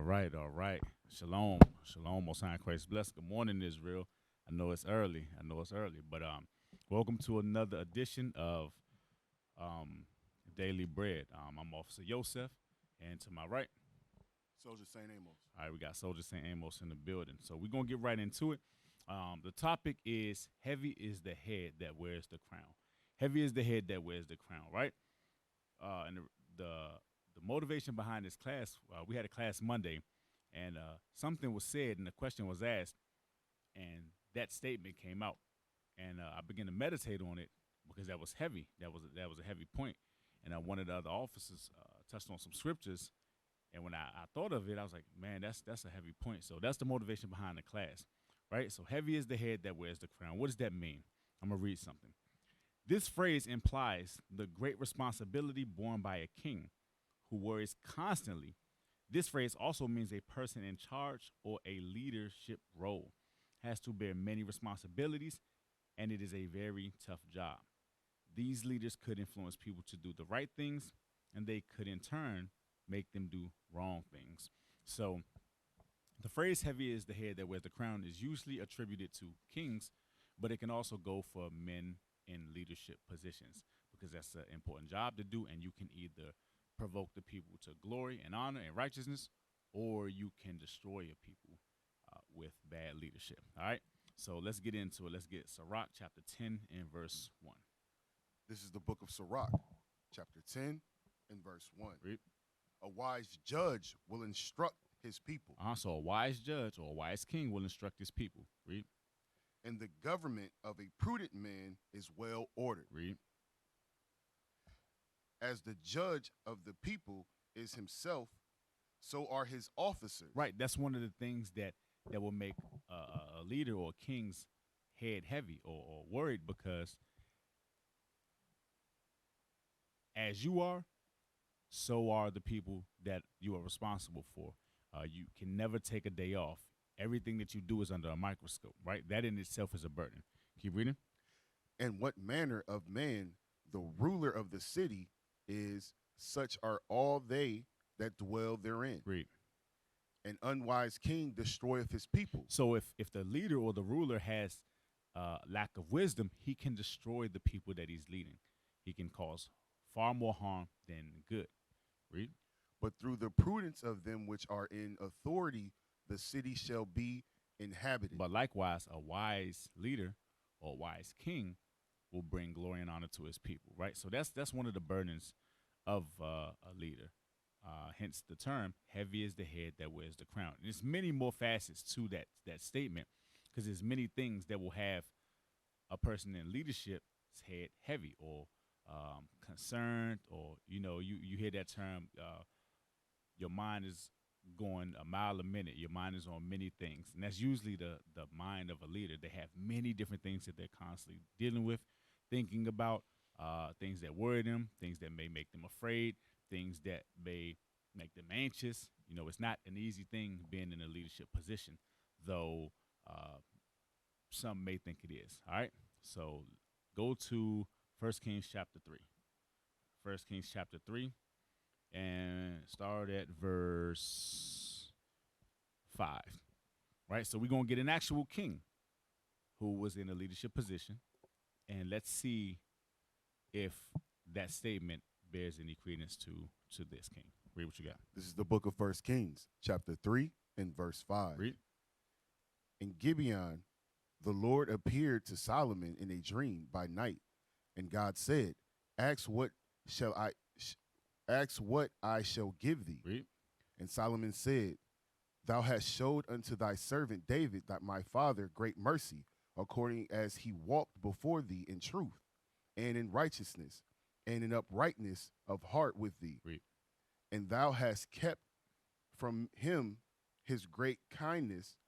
right, all right. Shalom, shalom, Most High in Christ bless. Good morning, Israel. I know it's early. But welcome to another edition of um Daily Bread. I'm Officer Yosef, and to my right, Soldier St. Amos. all right, we got Soldier St. Amos in the building. So we're gonna get right into it. The topic is heavy is the head that wears the crown. Heavy is the head that wears the crown, right? And the motivation behind this class, we had a class Monday, and something was said, and the question was asked, and that statement came out, and I began to meditate on it because that was heavy. That was a heavy point, and one of the other officers touched on some scriptures, and when I thought of it, I was like, man, that's a heavy point. So that's the motivation behind the class, right? So heavy is the head that wears the crown. What does that mean? I'm gonna read something. This phrase implies the great responsibility borne by a king who worries constantly. This phrase also means a person in charge or a leadership role has to bear many responsibilities, and it is a very tough job. These leaders could influence people to do the right things, and they could in turn make them do wrong things. So the phrase heavy is the head that wears the crown is usually attributed to kings, but it can also go for men in leadership positions because that's an important job to do, and you can either provoke the people to glory and honor and righteousness, or you can destroy your people with bad leadership. All right, so let's get into it. Let's get Sirach chapter 10 and verse 1. This is the book of Sirach, chapter 10 and verse 1. Read. A wise judge will instruct his people, So a wise judge or a wise king will instruct his people. Read. and the government of a prudent man is well ordered. Read. As the judge of the people is himself, so are his officers. Right, that's one of the things that will make a leader or a king's head heavy or worried, because as you are, so are the people that you are responsible for. You can never take a day off. Everything that you do is under a microscope, right? That in itself is a burden. Keep reading. And what manner of man the ruler of the city is, such are all they that dwell therein. Read. An unwise king destroyeth his people. So if the leader or the ruler has lack of wisdom, he can destroy the people that he's leading. He can cause far more harm than good. Read. But through the prudence of them which are in authority, the city shall be inhabited. But likewise, a wise leader or a wise king will bring glory and honor to his people, right? So that's one of the burdens of a leader. Hence the term, heavy is the head that wears the crown. And there's many more facets to that statement, because there's many things that will have a person in leadership's head heavy or concerned, or, you hear that term, your mind is going a mile a minute. Your mind is on many things. And that's usually the mind of a leader. They have many different things that they're constantly dealing with, thinking about, things that worry them, things that may make them afraid, things that may make them anxious. It's not an easy thing being in a leadership position, though some may think it is. All right? So go to 1 Kings chapter 3. 1 Kings chapter 3. And start at verse 5, right? So we're going to get an actual king who was in a leadership position, and let's see if that statement bears any credence to this king. Read what you got. This is the book of 1 Kings, chapter 3 and verse 5. Read. In Gibeon, the Lord appeared to Solomon in a dream by night, and God said, Ask what I shall give thee. Read. And Solomon said, Thou hast showed unto thy servant David, that my father, great mercy, according as he walked before thee in truth, and in righteousness, and in uprightness of heart with thee. Read. And thou hast kept from him his great kindness,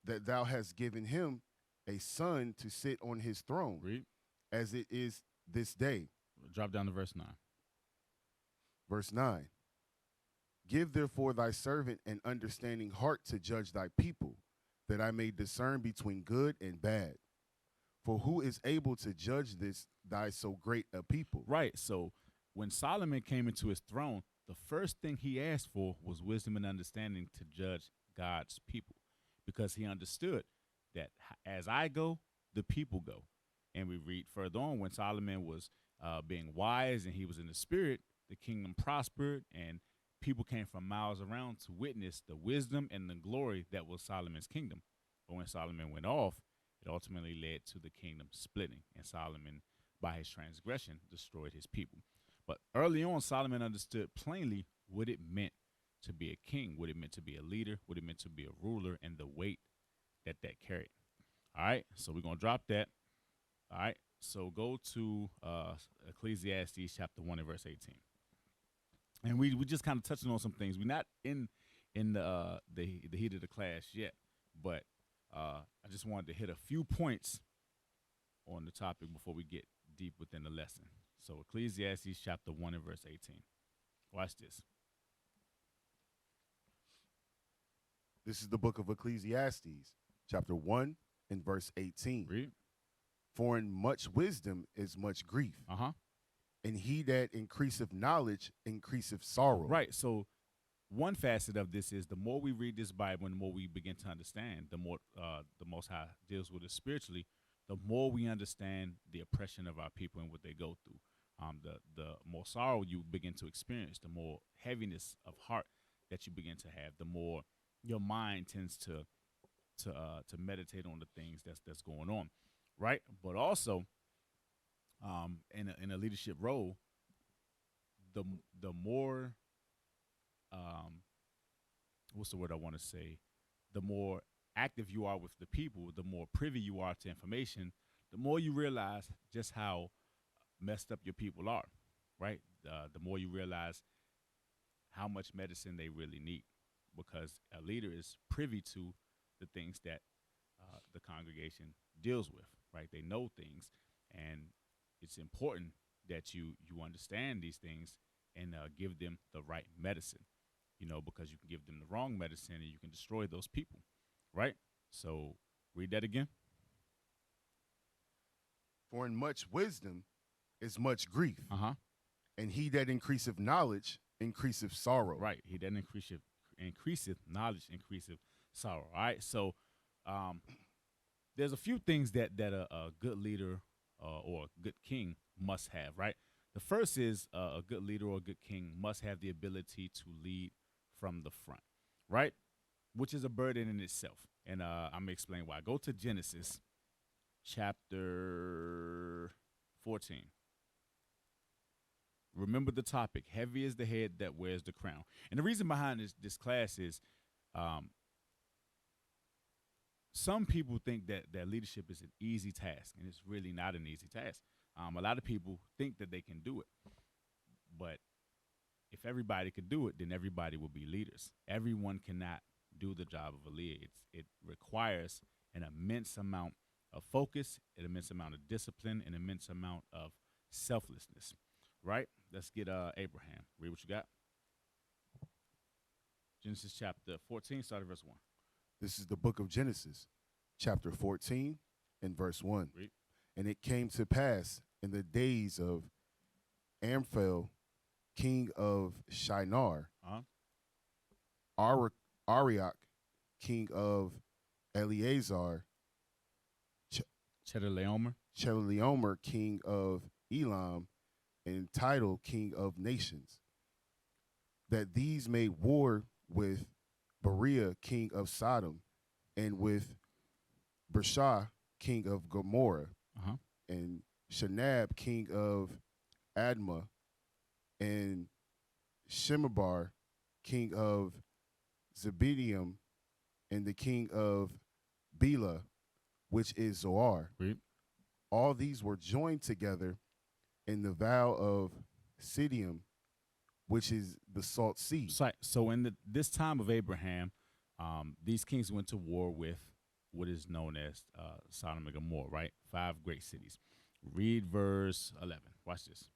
that thou hast given him a son to sit on his throne, Read. as it is this day. Drop down to verse 9. Verse 9, Give therefore thy servant an understanding heart to judge thy people, that I may discern between good and bad. For who is able to judge this thy so great a people? Right. So when Solomon came into his throne, the first thing he asked for was wisdom and understanding to judge God's people, because he understood that as I go, the people go. And we read further on, when Solomon was being wise and he was in the spirit, the kingdom prospered, and people came from miles around to witness the wisdom and the glory that was Solomon's kingdom. But when Solomon went off, it ultimately led to the kingdom splitting, and Solomon, by his transgression, destroyed his people. But early on, Solomon understood plainly what it meant to be a king, what it meant to be a leader, what it meant to be a ruler, and the weight that carried. All right, so we're going to drop that. All right, so go to Ecclesiastes chapter 1 and verse 18. And we just kind of touching on some things. We're not in the heat of the class yet, but I just wanted to hit a few points on the topic before we get deep within the lesson. So Ecclesiastes chapter 1 and verse 18. Watch this. This is the book of Ecclesiastes, chapter 1 and verse 18. Read. For in much wisdom is much grief, and he that increaseth knowledge increaseth sorrow. Right. So one facet of this is the more we read this Bible and the more we begin to understand, the more the Most High deals with us spiritually, the more we understand the oppression of our people and what they go through. The more sorrow you begin to experience, the more heaviness of heart that you begin to have, the more your mind tends to meditate on the things that's going on, right? But also, in a leadership role, the more what's the word I want to say? The more active you are with the people, the more privy you are to information, the more you realize just how messed up your people are, right? The more you realize how much medicine they really need, because a leader is privy to the things that the congregation deals with, right? They know things, and it's important that you understand these things and give them the right medicine, because you can give them the wrong medicine and you can destroy those people, right? So read that again. For in much wisdom is much grief, Uh-huh. and he that increaseth knowledge increaseth sorrow. Right. He that increaseth knowledge, increaseth sorrow. All right. So there's a few things that a good leader or a good king must have, right? The first is a good leader or a good king must have the ability to lead from the front, right? Which is a burden in itself. And I'm going to explain why. Go to Genesis chapter 14. Remember the topic. Heavy is the head that wears the crown. And the reason behind this class is some people think that leadership is an easy task, and it's really not an easy task. A lot of people think that they can do it. But if everybody could do it, then everybody will be leaders. Everyone cannot do the job of a leader. It requires an immense amount of focus, an immense amount of discipline, an immense amount of selflessness, right? Let's get Abraham. Read what you got. Genesis chapter 14, start at verse 1. This is the book of Genesis, chapter 14 and verse 1. Read. And it came to pass in the days of Amphel, king of Shinar, Arioch, king of Eleazar, Chedorlaomer, king of Elam, and Tidal, king of nations, that these made war with Beriah, king of Sodom, and with Bershah, king of Gomorrah, and Shinab, king of Admah, and Shemebar, king of Zebedium, and the king of Bela, which is Zoar. Read. All these were joined together in the vow of Sidium, which is the Salt Sea. So in this time of Abraham, these kings went to war with what is known as Sodom and Gomorrah, right? 5 great cities. Read verse 11. Watch this.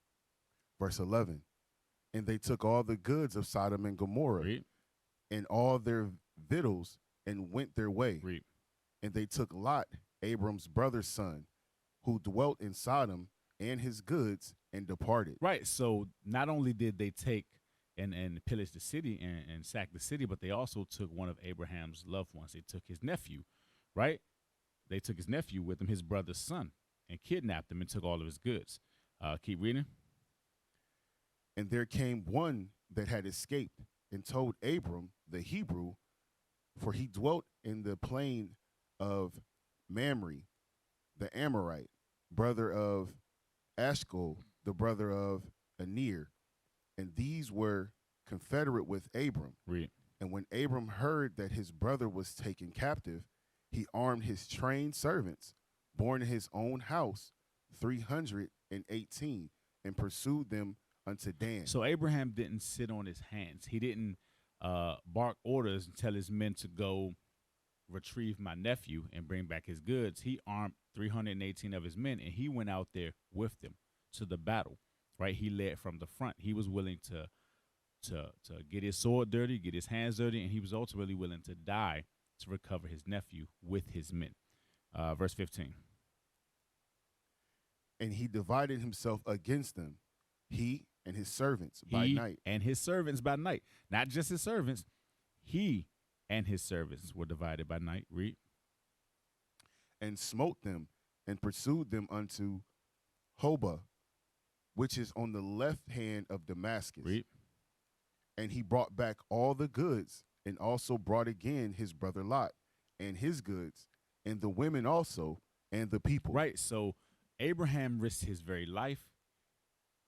Verse 11. And they took all the goods of Sodom and Gomorrah Read. and all their victuals and went their way. Read. And they took Lot, Abram's brother's son, who dwelt in Sodom, and his goods, and departed. Right. So not only did they take and pillaged the city and sacked the city, but they also took one of Abraham's loved ones. They took his nephew, right? They took his nephew with him, his brother's son, and kidnapped him and took all of his goods. Keep reading. And there came one that had escaped and told Abram the Hebrew, for he dwelt in the plain of Mamre, the Amorite, brother of Ashcol, the brother of Aner, and these were confederate with Abram. Read. And when Abram heard that his brother was taken captive, he armed his trained servants, born in his own house, 318, and pursued them unto Dan. So Abraham didn't sit on his hands. He didn't bark orders and tell his men to go retrieve my nephew and bring back his goods. He armed 318 of his men, and he went out there with them to the battle, right? He led from the front. He was willing to get his sword dirty, get his hands dirty, and he was ultimately willing to die to recover his nephew with his men. Verse 15. And he divided himself against them, he and his servants by night. And his servants by night. Not just his servants. He and his servants were divided by night. Read. And smote them and pursued them unto Hobah, which is on the left hand of Damascus. Read. And he brought back all the goods, and also brought again his brother Lot and his goods, and the women also, and the people. Right. So Abraham risked his very life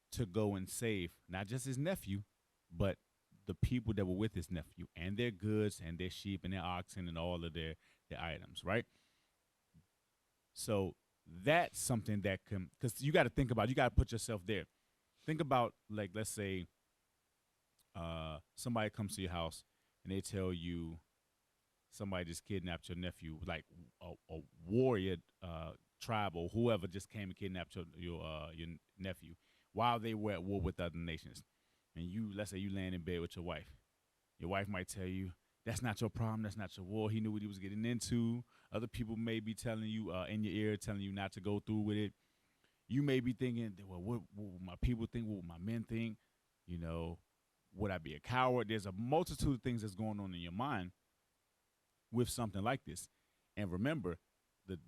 to go and save not just his nephew, but the people that were with his nephew and their goods and their sheep and their oxen and all of their items, right? So that's something that can, because you got to think about, you got to put yourself there. Think about, like, let's say somebody comes to your house and they tell you somebody just kidnapped your nephew, like a warrior tribe or whoever just came and kidnapped your nephew while they were at war with other nations. And you, let's say you laying in bed with your wife. Your wife might tell you, that's not your problem, that's not your war. He knew what he was getting into. Other people may be telling you in your ear, telling you not to go through with it. You may be thinking, well, what will my people think? What will my men think? You know, would I be a coward? There's a multitude of things that's going on in your mind with something like this. And remember,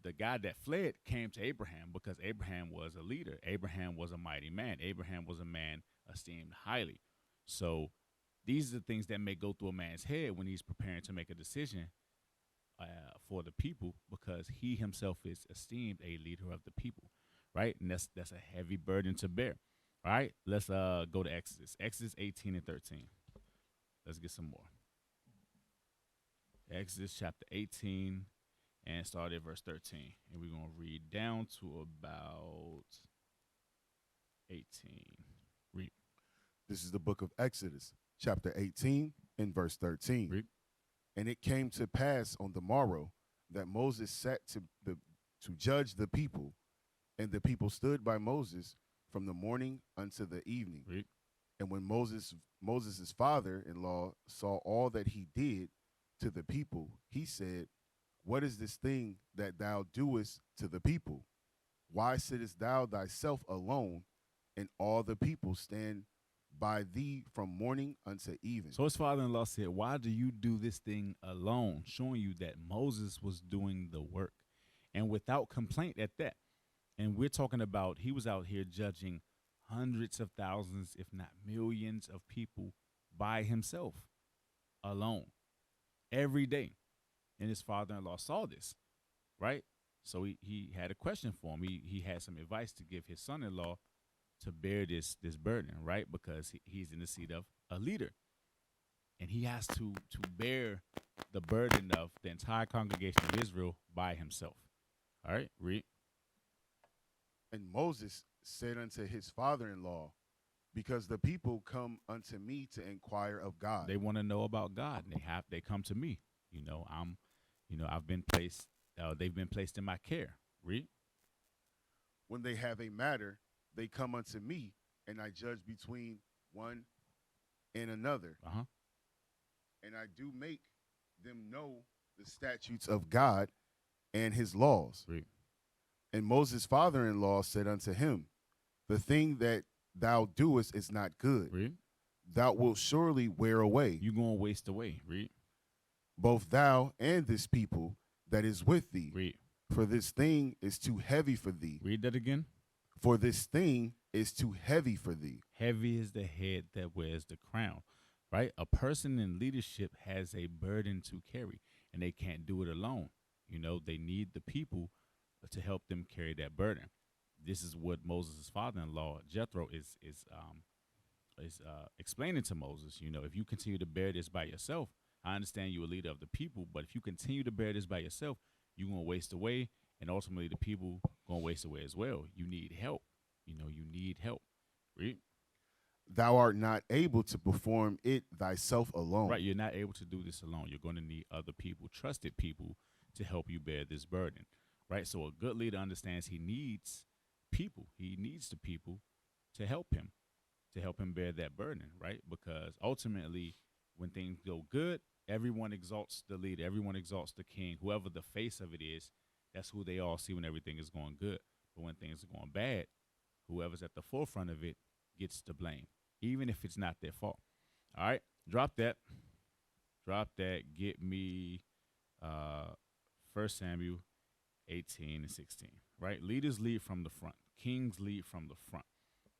the guy that fled came to Abraham because Abraham was a leader. Abraham was a mighty man. Abraham was a man esteemed highly. So these are the things that may go through a man's head when he's preparing to make a decision for the people, because he himself is esteemed a leader of the people, right? And that's a heavy burden to bear. All right, let's go to Exodus. Exodus 18 and 13. Let's get some more. Exodus chapter 18 and start at verse 13. And we're going to read down to about 18. Read. This is the book of Exodus, chapter 18 and verse 13. Read. And it came to pass on the morrow that Moses sat to judge the people, and the people stood by Moses from the morning unto the evening. Read. And when Moses' father-in-law saw all that he did to the people, he said, what is this thing that thou doest to the people? Why sittest thou thyself alone, and all the people stand by thee from morning unto even? So his father-in-law said, why do you do this thing alone? Showing you that Moses was doing the work, and without complaint at that. And we're talking about, he was out here judging hundreds of thousands, if not millions of people by himself, alone, every day. And his father-in-law saw this, right? So he had a question for him. He had some advice to give his son-in-law to bear this burden, right? Because he's in the seat of a leader. And he has to bear the burden of the entire congregation of Israel by himself. All right, read. And Moses said unto his father-in-law, because the people come unto me to inquire of God. They want to know about God, and they come to me. I've been placed. They've been placed in my care. Read. When they have a matter, they come unto me, and I judge between one and another. And I do make them know the statutes of God and his laws. Read. And Moses' father-in-law said unto him, the thing that thou doest is not good. Read. thou wilt surely wear away, You gonna waste away. Read. both thou and this people that is with thee. Read. For this thing is too heavy for thee. Read that again. For this thing is too heavy for thee. Heavy is the head that wears the crown, right? A person in leadership has a burden to carry, and they can't do it alone. You know, they need the people to help them carry that burden. This is what Moses' father-in-law Jethro is explaining to Moses. You know, if you continue to bear this by yourself, I understand you're a leader of the people, but if you continue to bear this by yourself, you're gonna waste away, and ultimately the people gonna waste away as well. You need help. You know, you need help. Read. Thou art not able to perform it thyself alone. Right, you're not able to do this alone. You're going to need other people, trusted people, to help you bear this burden. Right, so a good leader understands he needs people. He needs the people to help him bear that burden. Right, because ultimately, when things go good, everyone exalts the leader, everyone exalts the king, whoever the face of it is. That's who they all see when everything is going good. But when things are going bad, whoever's at the forefront of it gets the blame, even if it's not their fault. All right, drop that. Get me 1 Samuel 18 and 16. Right, leaders lead from the front. Kings lead from the front.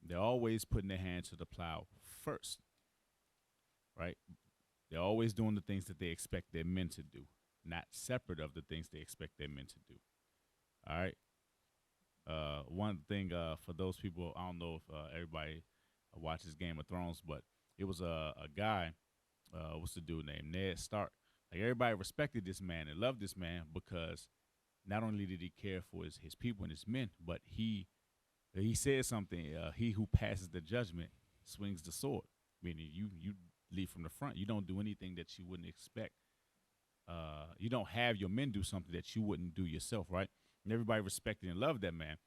They're always putting their hand to the plow first. Right, they're always doing the things that they expect their men to do, not separate of the things they expect their men to do. All right. One thing for those people, I don't know if everybody watches Game of Thrones, but it was a guy, what's the dude named Ned Stark. Like everybody respected this man and loved this man because not only did he care for his people and his men, but he said something. He who passes the judgment swings the sword. Meaning you lead from the front. You don't do anything that you wouldn't expect. You don't have your men do something that you wouldn't do yourself, right? And everybody respected and loved that man.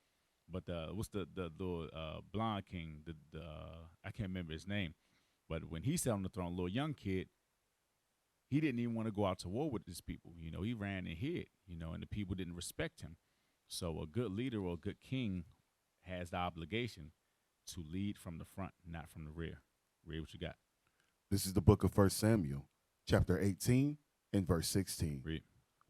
But what's the blonde king? I can't remember his name. But when he sat on the throne, little young kid, he didn't even want to go out to war with his people. You know, he ran and hid. You know, and the people didn't respect him. So a good leader or a good king has the obligation to lead from the front, not from the rear. Read what you got. This is the book of 1 Samuel, chapter 18 and verse 16. Read.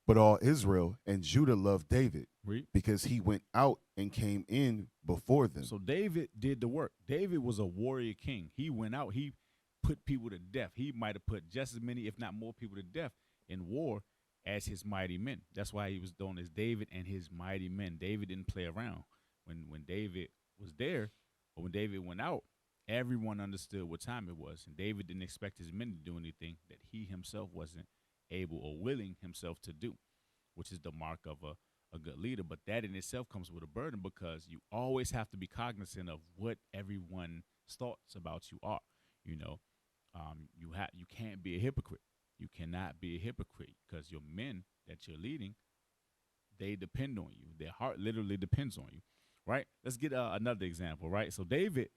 But all Israel and Judah loved David Read. because he went out and came in before them. So David did the work. David was a warrior king. He went out. He put people to death. He might have put just as many, if not more, people to death in war as his mighty men. That's why he was known as David and his mighty men. David didn't play around. When David was there, or when David went out, everyone understood what time it was. And David didn't expect his men to do anything that he himself wasn't able or willing himself to do, which is the mark of a good leader. But that in itself comes with a burden because you always have to be cognizant of what everyone's thoughts about you are. You know, you can't be a hypocrite. You cannot be a hypocrite because your men that you're leading, they depend on you. Their heart literally depends on you, right? Let's get another example, right? So David's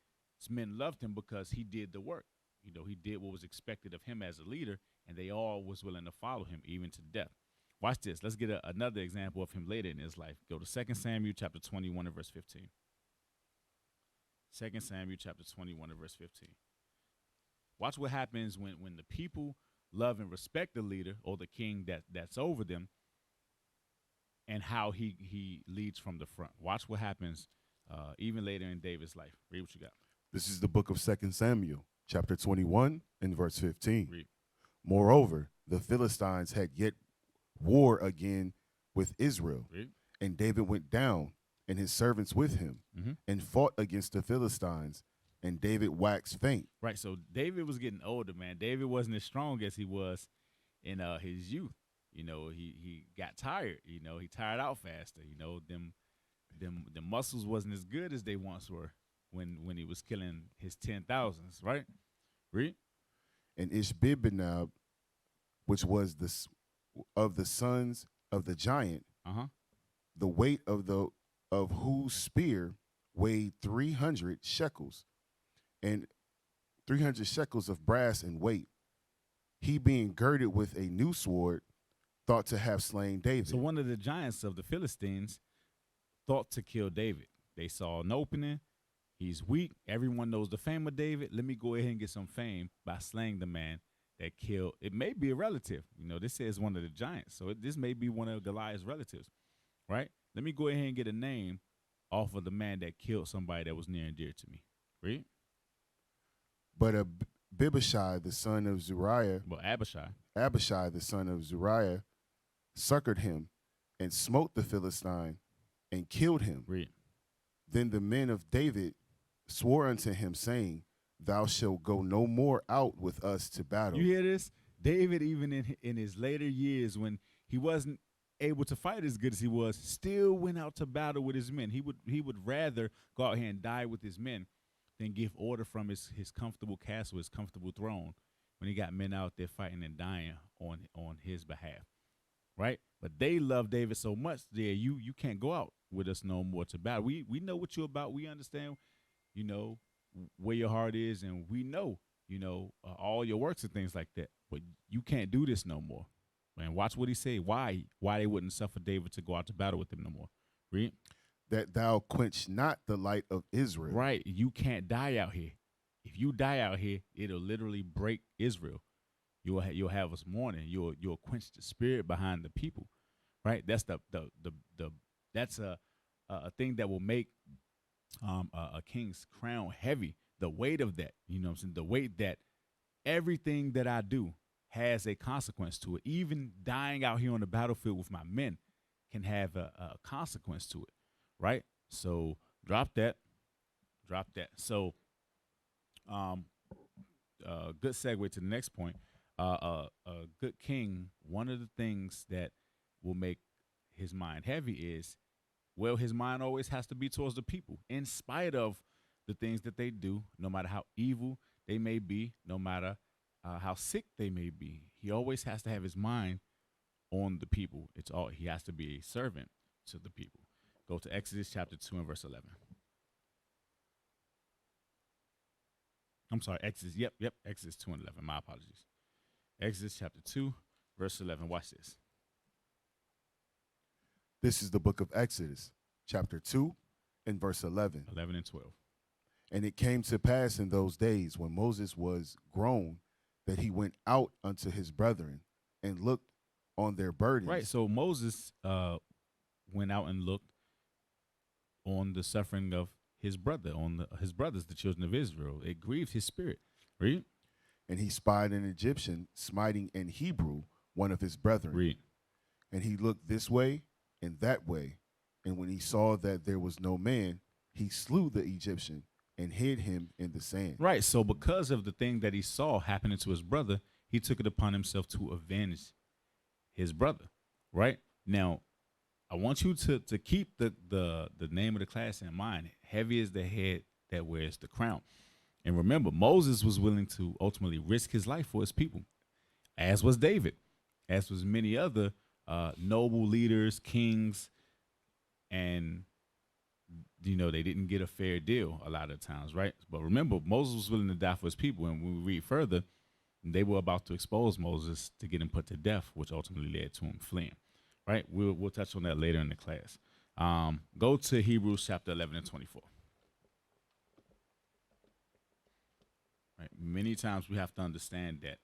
men loved him because he did the work. You know, he did what was expected of him as a leader, and they all was willing to follow him even to death. Watch this. Let's get another example of him later in his life. Go to 2 Samuel chapter 21 and verse 15. 2 Samuel chapter 21 and verse 15. Watch what happens when the people love and respect the leader or the king that's over them, and how he leads from the front. Watch what happens even later in David's life. Read what you got. This is the book of 2 Samuel, chapter 21 and verse 15. Read. Moreover, the Philistines had yet war again with Israel. Read. And David went down, and his servants with him, and fought against the Philistines, and David waxed faint. Right, so David was getting older, man. David wasn't as strong as he was in his youth. You know, he got tired. You know, he tired out faster. You know, the muscles wasn't as good as they once were when he was killing his 10,000s, right? Read. And Ishbibbenab, which was of the sons of the giant, the weight of whose spear weighed 300 shekels, and 300 shekels of brass in weight. He being girded with a new sword, thought to have slain David. So one of the giants of the Philistines thought to kill David. They saw an opening. He's weak. Everyone knows the fame of David. Let me go ahead and get some fame by slaying the man that killed. It may be a relative. This says one of the giants. So this may be one of Goliath's relatives, right? Let me go ahead and get a name off of the man that killed somebody that was near and dear to me. Read. But Abishai, the son of Zeruiah, Well, Abishai. Abishai, the son of Zeruiah, succored him and smote the Philistine and killed him. Read. Then the men of David swore unto him, saying, Thou shalt go no more out with us to battle. You hear this? David, even in his later years, when he wasn't able to fight as good as he was, still went out to battle with his men. He would rather go out here and die with his men than give order from his comfortable castle, his comfortable throne, when he got men out there fighting and dying on his behalf, right? But they love David so much there, you can't go out with us no more to battle. We know what you're about. We understand, where your heart is, and we know, all your works and things like that. But you can't do this no more. Man, watch what he say. Why they wouldn't suffer David to go out to battle with him no more. Read. That thou quench not the light of Israel. Right. You can't die out here. If you die out here, it'll literally break Israel. You'll have us mourning. You'll quench the spirit behind the people. Right. That's that's a thing that will make a king's crown heavy. The weight of that, what I'm saying? The weight that everything that I do has a consequence to it. Even dying out here on the battlefield with my men can have a consequence to it, right? So drop that. So, good segue to the next point. A good king, one of the things that will make his mind heavy is, well, his mind always has to be towards the people, in spite of the things that they do, no matter how evil they may be, no matter how sick they may be. He always has to have his mind on the people. He has to be a servant to the people. Go to Exodus chapter 2 and verse 11. I'm sorry, Exodus. Yep, Exodus 2 and 11. My apologies. Exodus chapter 2, verse 11. Watch this. This is the book of Exodus, chapter 2 and verse 11. 11 and 12. And it came to pass in those days when Moses was grown that he went out unto his brethren and looked on their burdens. Right, so Moses went out and looked on the suffering of his brother, his brothers, the children of Israel. It grieved his spirit. Read. And he spied an Egyptian smiting an Hebrew, one of his brethren. Read. And he looked this way and that way. And when he saw that there was no man, he slew the Egyptian and hid him in the sand. Right. So because of the thing that he saw happening to his brother, he took it upon himself to avenge his brother. Right. Now, I want you to keep the name of the class in mind. Heavy is the head that wears the crown. And remember, Moses was willing to ultimately risk his life for his people, as was David, as was many other noble leaders, kings, and they didn't get a fair deal a lot of times, right? But remember, Moses was willing to die for his people, and when we read further, they were about to expose Moses to get him put to death, which ultimately led to him fleeing, right? We'll touch on that later in the class. Go to Hebrews chapter 11 and 24. Right? Many times we have to understand that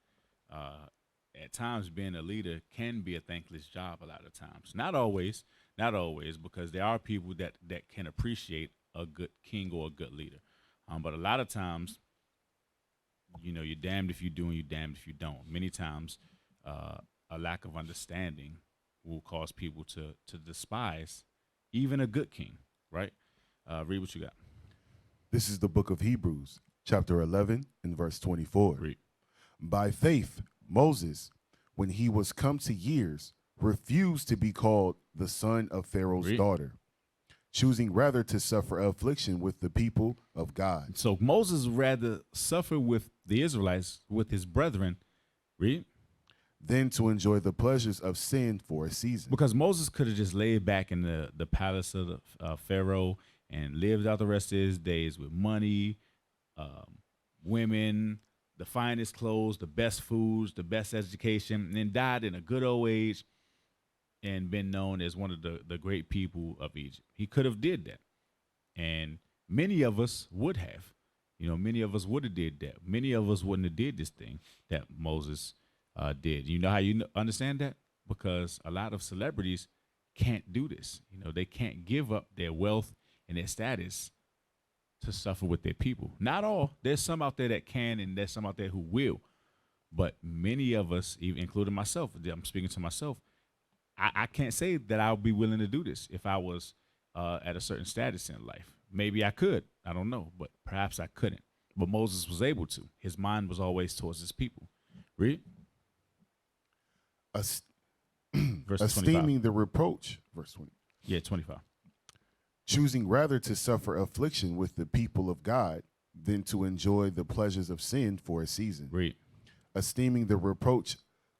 at times being a leader can be a thankless job a lot of times. Not always, because there are people that can appreciate a good king or a good leader. But a lot of times, you're damned if you do and you're damned if you don't. Many times a lack of understanding will cause people to despise even a good king, right? Read what you got. This is the book of Hebrews, chapter 11 and verse 24. Read. By faith, Moses, when he was come to years, refused to be called the son of Pharaoh's Read. daughter, choosing rather to suffer affliction with the people of God. So Moses rather suffer with the Israelites, with his brethren, read, Than to enjoy the pleasures of sin for a season. because Moses could have just laid back in the palace of the Pharaoh and lived out the rest of his days with money, women, the finest clothes, the best foods, the best education, and then died in a good old age and been known as one of the great people of Egypt. He could have did that and Many of us would have. Many of us would have did that. Many of us wouldn't have did this thing that Moses did. You know how you understand that? Because a lot of celebrities can't do this. They can't give up their wealth and their status to suffer with their people. Not all. There's some out there that can, and there's some out there who will. But many of us, even including myself, I'm speaking to myself, I can't say that I'll be willing to do this if I was at a certain status in life. Maybe I could. I don't know. But perhaps I couldn't. But Moses was able to. His mind was always towards his people. Read. Verse 25. Esteeming the reproach, verse 20. Yeah, 25. Choosing rather to suffer affliction with the people of God than to enjoy the pleasures of sin for a season. Read. Esteeming the reproach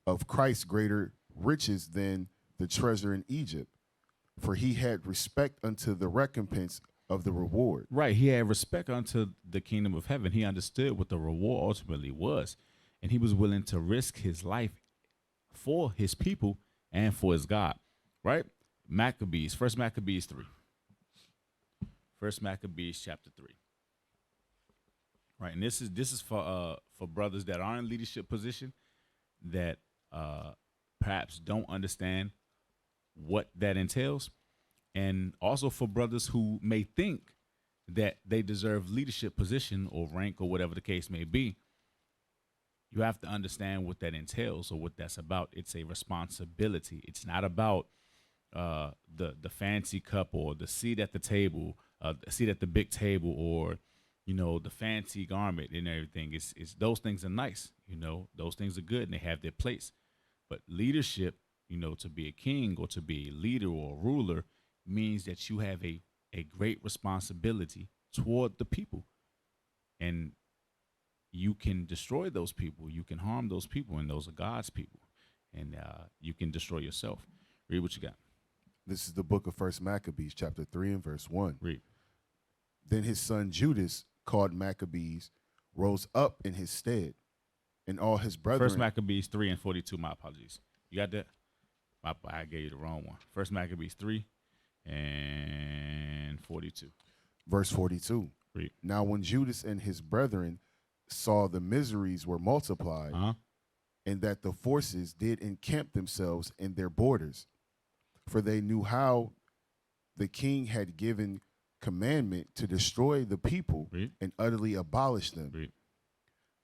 of Christ greater riches than the treasure in Egypt, for he had respect unto the recompense of the reward. Right. He had respect unto the kingdom of heaven. He understood what the reward ultimately was, and he was willing to risk his life for his people and for his God. Right? Maccabees, First Maccabees 3. First Maccabees chapter 3. Right, and this is for brothers that are in leadership position that perhaps don't understand what that entails, and also for brothers who may think that they deserve leadership position or rank or whatever the case may be. You have to understand what that entails or what that's about. It's a responsibility. It's not about the fancy cup or the seat at the table, the seat at the big table, or the fancy garment and everything. It's those things are nice. Those things are good and they have their place. But leadership, to be a king or to be a leader or a ruler means that you have a great responsibility toward the people. And you can destroy those people. You can harm those people, and those are God's people. And you can destroy yourself. Read what you got. This is the book of First Maccabees, chapter 3 and verse 1. Read. Then his son Judas, called Maccabees, rose up in his stead, and all his brethren. First Maccabees 3 and 42. My apologies. You got that? I gave you the wrong one. First Maccabees 3 and 42. Verse 42. Read. Now when Judas and his brethren saw the miseries were multiplied, and that the forces did encamp themselves in their borders, for they knew how the king had given commandment to destroy the people and utterly abolish them.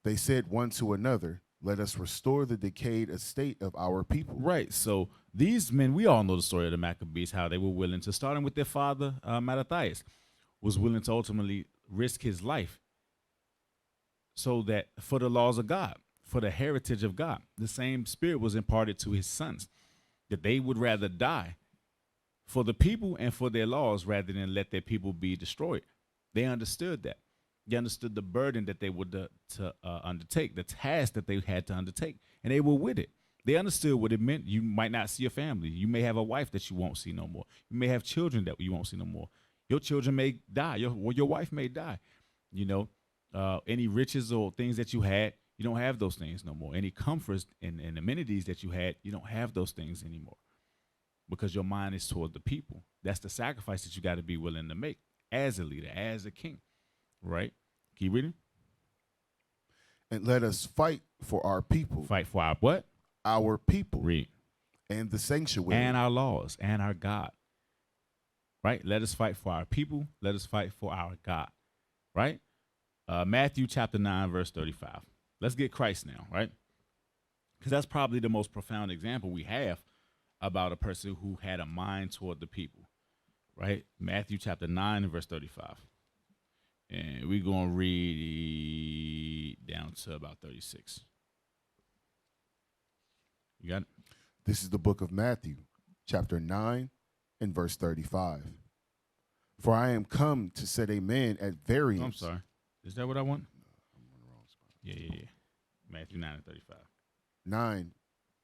They said one to another, let us restore the decayed estate of our people. Right. So these men, we all know the story of the Maccabees, how they were willing to, starting with their father, Mattathias, was willing to ultimately risk his life so that for the laws of God, for the heritage of God, the same spirit was imparted to his sons, that they would rather die for the people and for their laws rather than let their people be destroyed. They understood that. They understood the burden that they would to undertake, the task that they had to undertake, and they were with it. They understood what it meant. You might not see your family. You may have a wife that you won't see no more. You may have children that you won't see no more. Your children may die. Your wife may die. Any riches or things that you had, you don't have those things no more. Any comforts and amenities that you had, you don't have those things anymore, because your mind is toward the people. That's the sacrifice that you got to be willing to make as a leader, as a king, right? Keep reading. And let us fight for our people. Fight for our what? Our people. Read. And the sanctuary. And our laws and our God, right? Let us fight for our people. Let us fight for our God, right? Matthew chapter 9, verse 35. Let's get Christ now, right? Because that's probably the most profound example we have about a person who had a mind toward the people, right? Matthew chapter 9, verse 35. And we're going to read down to about 36. You got it? This is the book of Matthew, chapter 9 and verse 35. For I am come to set a man at variance. Oh, I'm sorry. Is that what I want? I'm on the wrong spot. Yeah. Matthew 9 and 35.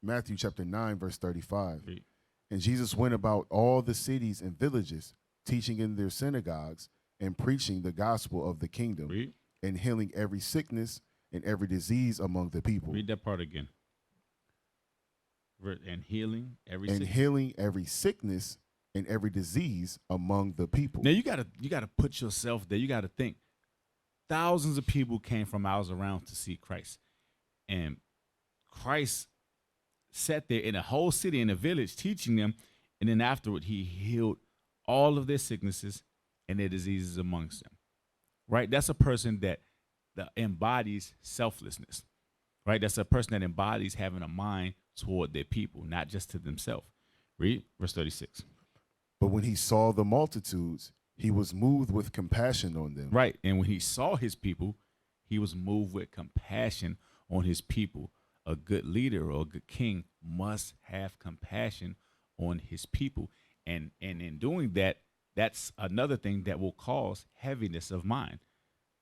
Matthew chapter 9, verse 35. Read. And Jesus went about all the cities and villages, teaching in their synagogues and preaching the gospel of the kingdom. Read. And healing every sickness and every disease among the people. Read that part again. And healing every sickness and every disease among the people. Now you gotta put yourself there. You gotta think. Thousands of people came from miles around to see Christ, and Christ sat there in a whole city, in a village, teaching them, and then afterward he healed all of their sicknesses and their diseases amongst them. Right? That's a person that embodies selflessness. Right? That's a person that embodies having a mind toward their people, not just to themselves. Read verse 36. But when he saw the multitudes, he was moved with compassion on them. Right. And when he saw his people, he was moved with compassion on his people. A good leader or a good king must have compassion on his people. And in doing that, that's another thing that will cause heaviness of mind.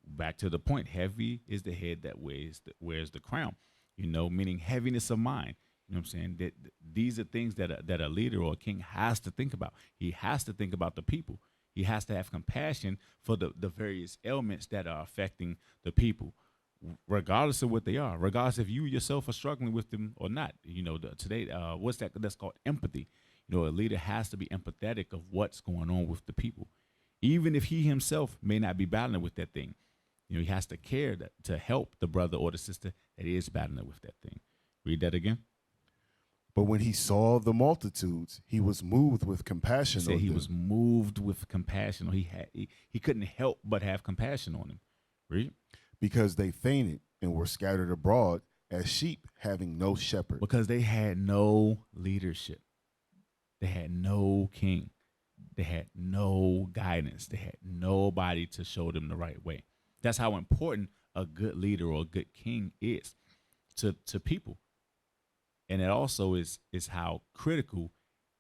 Back to the point, heavy is the head that wears the crown, meaning heaviness of mind. You know what I'm saying? That these are things that a leader or a king has to think about. He has to think about the people. He has to have compassion for the various ailments that are affecting the people, regardless of what they are, regardless if you yourself are struggling with them or not. Today, what's that? That's called empathy. A leader has to be empathetic of what's going on with the people, even if he himself may not be battling with that thing. He has to care to help the brother or the sister that is battling with that thing. Read that again. But when he saw the multitudes, he was moved with compassion on he them. was moved with compassion. Or he couldn't help but have compassion on them. Read. Because they fainted and were scattered abroad as sheep having no shepherd. Because they had no leadership. They had no king. They had no guidance. They had nobody to show them the right way. That's how important a good leader or a good king is to people. And it also is how critical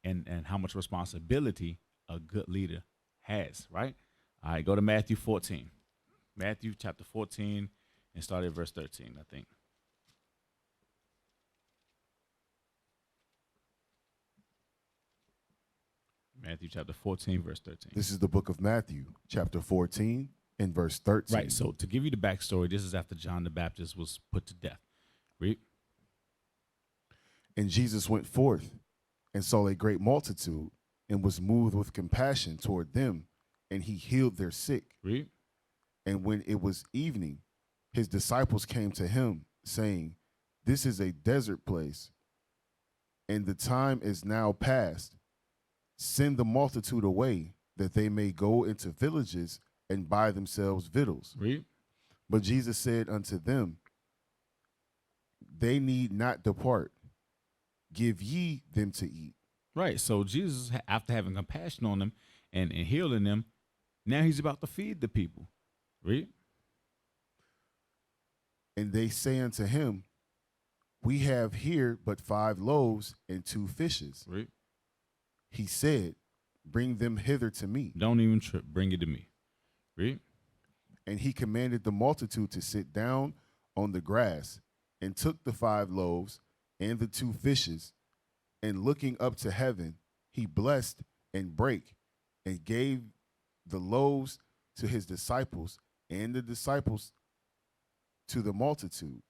and how much responsibility a good leader has, right? All right, go to Matthew 14. Matthew chapter 14 and start at verse 13, I think. Matthew chapter 14, verse 13. This is the book of Matthew, chapter 14 and verse 13. Right, so to give you the backstory, this is after John the Baptist was put to death. Read. And Jesus went forth and saw a great multitude and was moved with compassion toward them, and he healed their sick. Read. And when it was evening, his disciples came to him, saying, This is a desert place, and the time is now past. Send the multitude away, that they may go into villages and buy themselves victuals. Read. But Jesus said unto them, They need not depart. Give ye them to eat. Right. So Jesus, after having compassion on them and healing them, now he's about to feed the people. Read. And they say unto him, We have here but 5 loaves and 2 fishes. Read. He said, Bring them hither to me. Don't even trip. Bring it to me. Read. And he commanded the multitude to sit down on the grass, and took the 5 loaves and the 2 fishes, and looking up to heaven, he blessed and brake, and gave the loaves to his disciples, and the disciples to the multitude.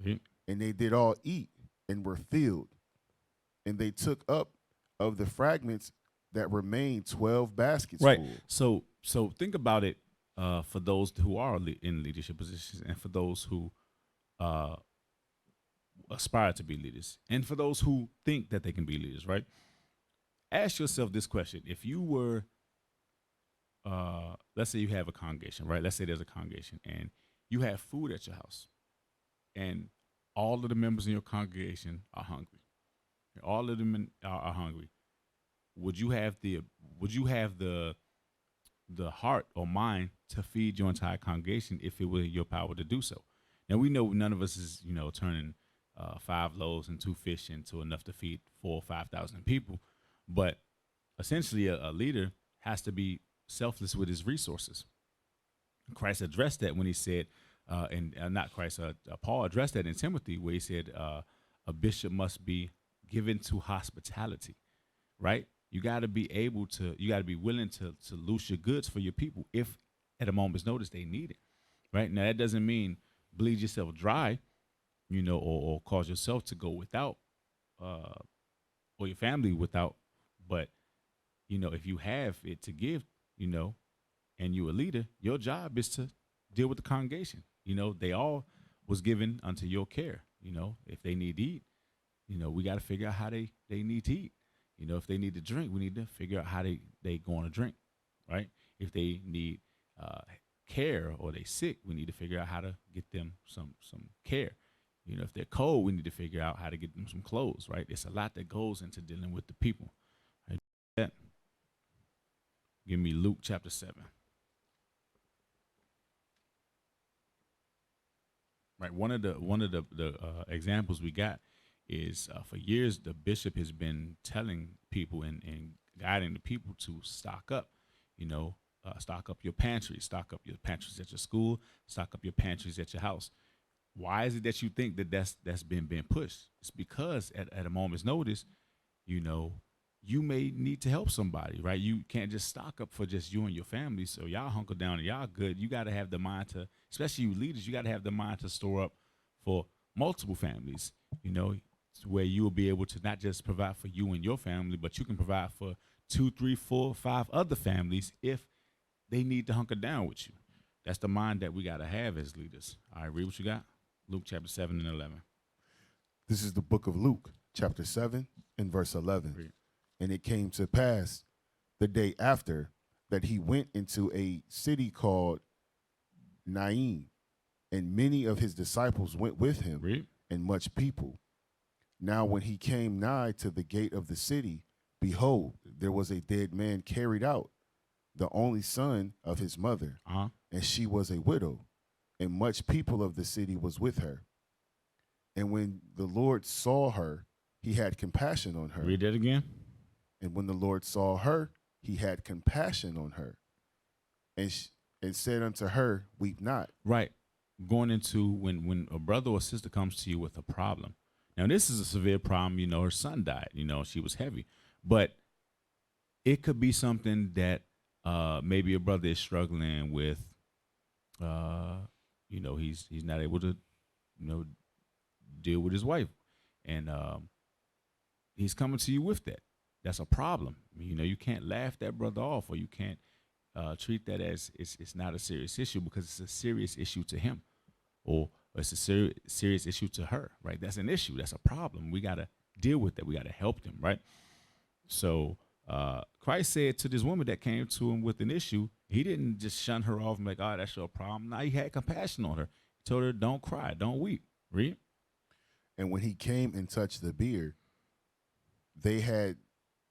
And they did all eat and were filled. And they took up of the fragments that remained 12 baskets right. full. So think about it for those who are in leadership positions, and for those who aspire to be leaders, and for those who think that they can be leaders, right? Ask yourself this question. If you were, let's say you have a congregation, right? Let's say there's a congregation and you have food at your house, and all of the members in your congregation are hungry. All of them are hungry. Would you have the heart or mind to feed your entire congregation if it were your power to do so? Now, we know none of us is, turning 5 loaves and 2 fish into enough to feed 4,000 or 5,000 people. But essentially, a leader has to be selfless with his resources. Christ addressed that when he said, not Christ, Paul addressed that in Timothy, where he said a bishop must be given to hospitality, right? You got to be willing to loose your goods for your people if at a moment's notice they need it, right? Now, that doesn't mean bleed yourself dry, or cause yourself to go without, or your family without, but if you have it to give, and you a leader, your job is to deal with the congregation. They all was given unto your care. If they need to eat, we got to figure out how they need to eat. If they need to drink, we need to figure out how they going to drink, right? If they need care or they sick, we need to figure out how to get them some care. If they're cold, we need to figure out how to get them some clothes, right? It's a lot that goes into dealing with the people. Right? That. Give me Luke chapter 7. Right. One of the examples we got is for years the bishop has been telling people and guiding the people to stock up. Stock up your pantries, stock up your pantries at your school, stock up your pantries at your house. Why is it that you think that that's been pushed? It's because at a moment's notice, you may need to help somebody, right? You can't just stock up for just you and your family. So y'all hunker down and y'all good. You got to have the mind to, especially you leaders, you got to have the mind to store up for multiple families, where you will be able to not just provide for you and your family, but you can provide for 2, 3, 4, 5 other families if they need to hunker down with you. That's the mind that we got to have as leaders. All right, read what you got. Luke chapter 7 and 11. This is the book of Luke, chapter 7 and verse 11. Read. And it came to pass the day after that he went into a city called Nain, and many of his disciples went with him, Read. and much people. Now when he came nigh to the gate of the city, behold, there was a dead man carried out, the only son of his mother, and she was a widow, and much people of the city was with her. And when the Lord saw her, he had compassion on her. Read that again. And when the Lord saw her, he had compassion on her, and said unto her, weep not. Right. Going into when a brother or sister comes to you with a problem. Now, this is a severe problem. Her son died. She was heavy. But it could be something that maybe a brother is struggling with. He's not able to, deal with his wife. And he's coming to you with that. That's a problem. You can't laugh that brother off, or you can't treat that as it's not a serious issue, because it's a serious issue to him, or it's a serious issue to her, right? That's an issue. That's a problem. We got to deal with that. We got to help them, right? So Christ said to this woman that came to him with an issue, he didn't just shun her off and be like, oh, that's your problem. No, he had compassion on her. He told her, don't cry, don't weep. Read. And when he came and touched the bier, they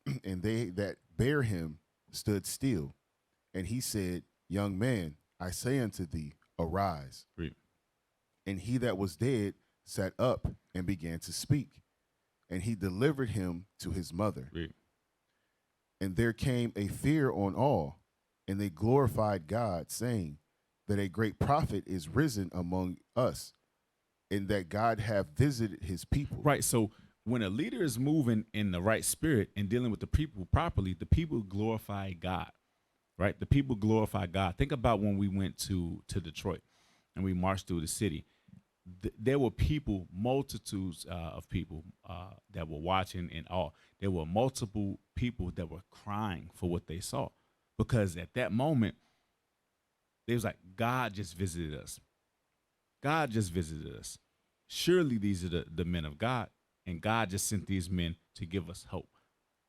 that bare him stood still. And he said, young man, I say unto thee, arise. Read. And he that was dead sat up and began to speak. And he delivered him to his mother. Read. And there came a fear on all, and they glorified God, saying that a great prophet is risen among us, and that God hath visited his people. Right. So when a leader is moving in the right spirit and dealing with the people properly, the people glorify God, right? The people glorify God. Think about when we went to Detroit and we marched through the city. There were people, multitudes of people that were watching in awe. There were multiple people that were crying for what they saw, because at that moment, they was like, God just visited us. God just visited us. Surely these are the men of God. And God just sent these men to give us hope.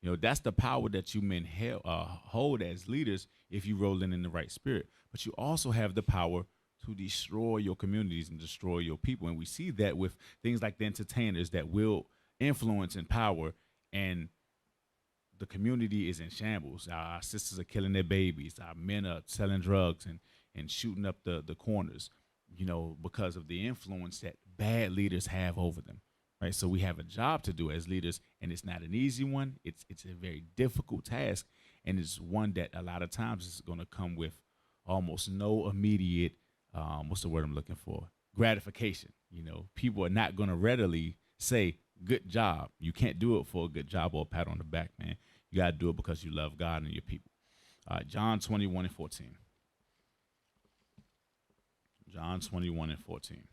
That's the power that you men hold as leaders if you roll in the right spirit. But you also have the power to destroy your communities and destroy your people. And we see that with things like the entertainers that will influence and power, and the community is in shambles. Our sisters are killing their babies. Our men are selling drugs and shooting up the corners, because of the influence that bad leaders have over them. Right. So we have a job to do as leaders, and it's not an easy one. It's a very difficult task, and it's one that a lot of times is going to come with almost no immediate, what's the word I'm looking for? Gratification. People are not going to readily say, good job. You can't do it for a good job or a pat on the back, man. You got to do it because you love God and your people. John 21 and 14. John 21 and 14.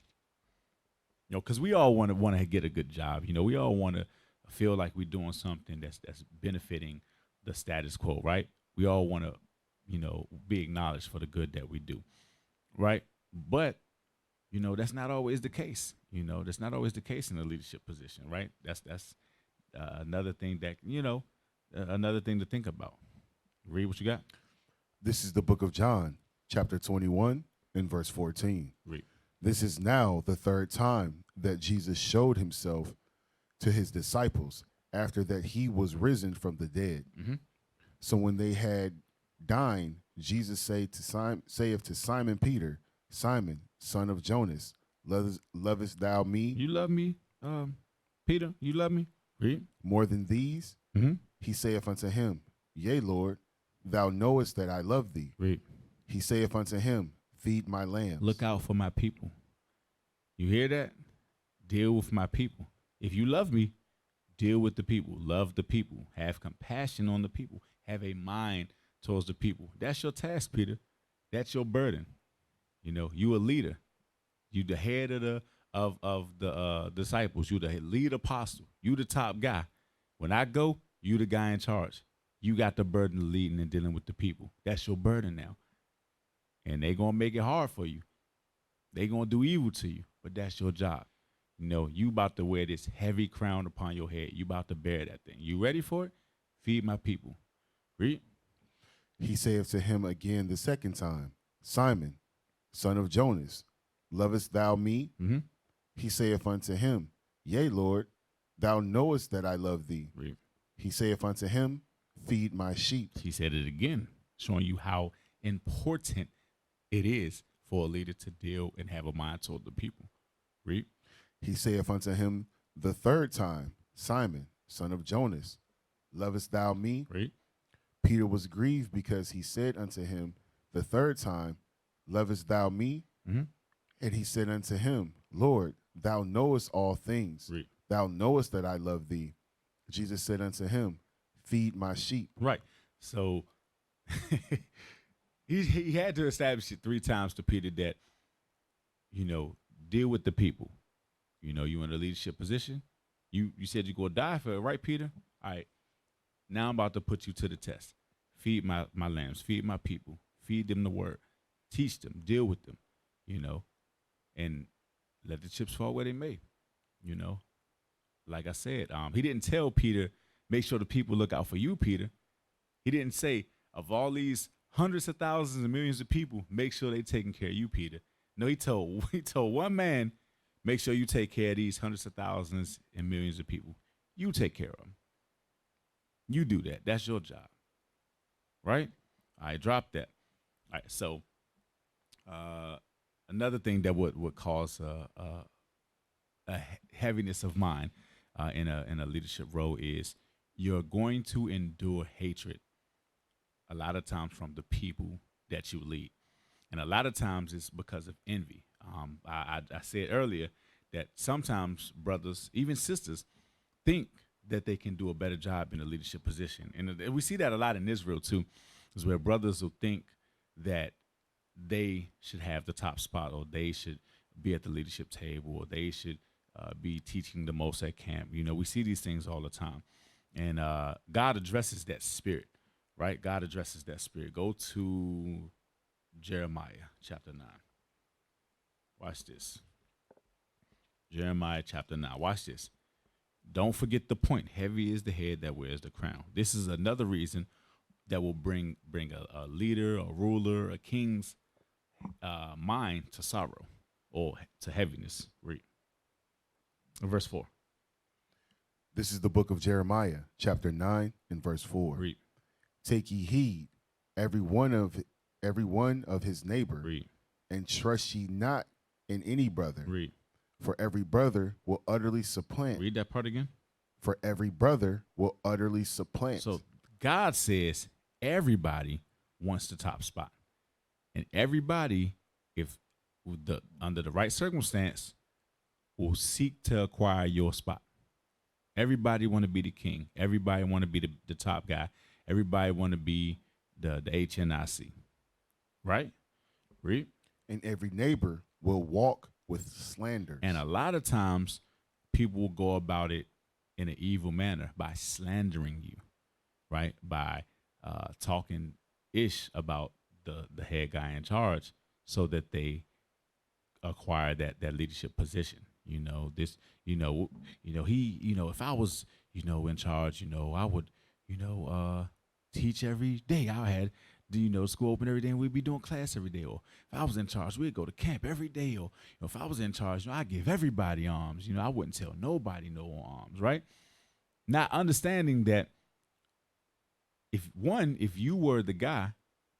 Because we all want to get a good job. We all want to feel like we're doing something that's benefiting the status quo, right? We all want to, be acknowledged for the good that we do, right? But that's not always the case. That's not always the case in a leadership position, right? That's another thing that another thing to think about. Read what you got. This is the book of John, chapter 21 and verse 14. Read. This is now the third time that Jesus showed himself to his disciples after that he was risen from the dead. Mm-hmm. So when they had dined, Jesus saith to Simon Peter, Simon, son of Jonas, lovest thou me? You love me, Peter? You love me? Read. More than these? Mm-hmm. He saith unto him, Yea, Lord, thou knowest that I love thee. Read. He saith unto him, Feed my lambs. Look out for my people. You hear that? Deal with my people. If you love me, deal with the people. Love the people. Have compassion on the people. Have a mind towards the people. That's your task, Peter. That's your burden. You a leader. You the head of the disciples. You the lead apostle. You the top guy. When I go, you the guy in charge. You got the burden of leading and dealing with the people. That's your burden now. And they gonna make it hard for you. They gonna do evil to you, but that's your job. You about to wear this heavy crown upon your head. You about to bear that thing. You ready for it? Feed my people. Read. He saith to him again the second time, Simon, son of Jonas, lovest thou me? Mm-hmm. He saith unto him, Yea, Lord, thou knowest that I love thee. Read. He saith unto him, Feed my sheep. He said it again, showing you how important it is for a leader to deal and have a mind toward the people. Read. He saith unto him the third time, Simon, son of Jonas, lovest thou me? Read. Peter was grieved because he said unto him the third time, Lovest thou me? Mm-hmm. And he said unto him, Lord, thou knowest all things. Read. Thou knowest that I love thee. Jesus said unto him, Feed my sheep. Right. So he had to establish it 3 times to Peter that, deal with the people. You in a leadership position. You said you're going to die for it, right, Peter? All right. Now I'm about to put you to the test. Feed my lambs. Feed my people. Feed them the word. Teach them. Deal with them, and let the chips fall where they may, Like I said, he didn't tell Peter, make sure the people look out for you, Peter. He didn't say, of all these hundreds of thousands and millions of people, make sure they taking care of you, Peter. No, he told one man, make sure you take care of these hundreds of thousands and millions of people. You take care of them. You do that. That's your job. Right? All right, drop that. All right, so another thing that would cause a heaviness of mind in a leadership role is you're going to endure hatred a lot of times from the people that you lead. And a lot of times it's because of envy. I said earlier that sometimes brothers, even sisters, think that they can do a better job in a leadership position. And we see that a lot in Israel too, is where brothers will think that they should have the top spot, or they should be at the leadership table, or they should be teaching the most at camp. We see these things all the time. And God addresses that spirit, right? God addresses that spirit. Go to Jeremiah chapter 9. Watch this. Jeremiah chapter 9. Watch this. Don't forget the point. Heavy is the head that wears the crown. This is another reason that will bring a leader, a ruler, a king's mind to sorrow or to heaviness. Read. Verse 4. This is the book of Jeremiah, chapter 9 and verse 4. Read. Take ye heed, every one of his neighbor, Read. and trust ye not in any brother. Read. For every brother will utterly supplant. Read that part again. For every brother will utterly supplant. So God says everybody wants the top spot. And everybody, if under the right circumstance, will seek to acquire your spot. Everybody want to be the king. Everybody want to be the top guy. Everybody want to be the HNIC. Right? Read. And every neighbor will walk with slander. And a lot of times people will go about it in an evil manner by slandering you. right? By talking ish about the head guy in charge, so that they acquire that leadership position. You know, if I was, in charge, I would, teach every day. I had, school open every day, and we'd be doing class every day. Or if I was in charge, we'd go to camp every day. Or if I was in charge, I'd give everybody arms. I wouldn't tell nobody no arms, right? Not understanding that if you were the guy,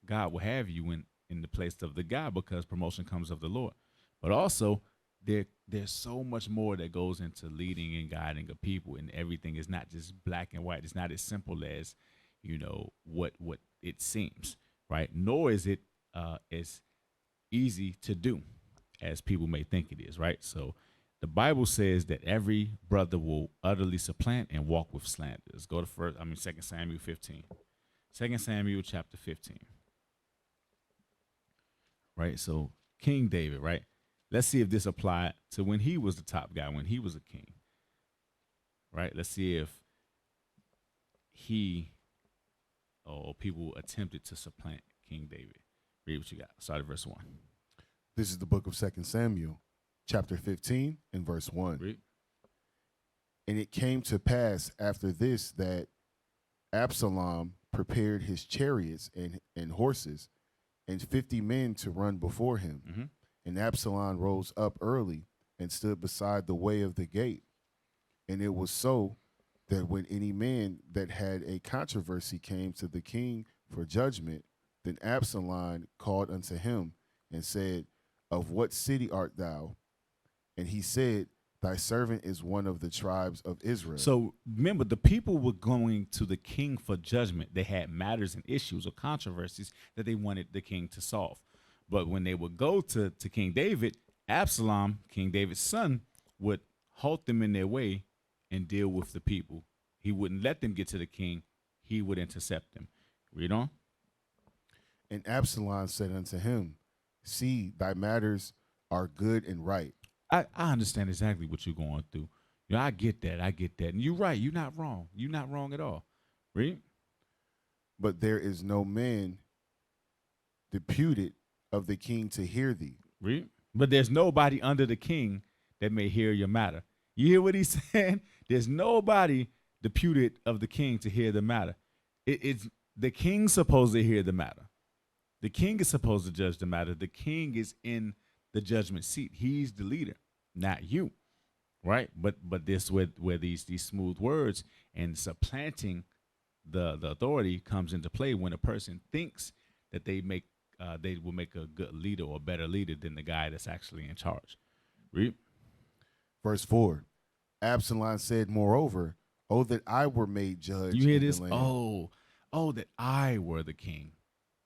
God will have you in the place of the guy, because promotion comes of the Lord. But also, there's so much more that goes into leading and guiding a people, and everything is not just black and white. It's not as simple as what it seems, right? Nor is it as easy to do as people may think it is, right? So the Bible says that every brother will utterly supplant and walk with slanders. Go to 2 Samuel 15. 2 Samuel chapter 15. Right? So King David, right? Let's see if this applied to when he was the top guy, when he was a king. Right? Let's see if he or people attempted to supplant King David. Read what you got. Start at verse 1. This is the book of 2 Samuel, chapter 15, and verse 1. Read. And it came to pass after this that Absalom prepared his chariots and horses, and 50 men to run before him. Mm-hmm. And Absalom rose up early and stood beside the way of the gate. And it was so that when any man that had a controversy came to the king for judgment, then Absalom called unto him and said, Of what city art thou? And he said, Thy servant is one of the tribes of Israel. So remember, the people were going to the king for judgment. They had matters and issues or controversies that they wanted the king to solve. But when they would go to King David, Absalom, King David's son, would halt them in their way and deal with the people. He wouldn't let them get to the king. He would intercept them. Read on. And Absalom said unto him, See, thy matters are good and right. I understand exactly what you're going through. I get that. And you're right. You're not wrong. You're not wrong at all. Read. But there is no man deputed of the king to hear thee. Read. But there's nobody under the king that may hear your matter. You hear what he's saying? There's nobody deputed of the king to hear the matter. It's the king's supposed to hear the matter. The king is supposed to judge the matter. The king is in the judgment seat. He's the leader, not you, right? But this where these smooth words and supplanting the authority comes into play, when a person thinks that they will make a good leader or a better leader than the guy that's actually in charge. Read. Verse 4. Absalom said, Moreover, oh, that I were made judge. You hear in this? the land. Oh, that I were the king.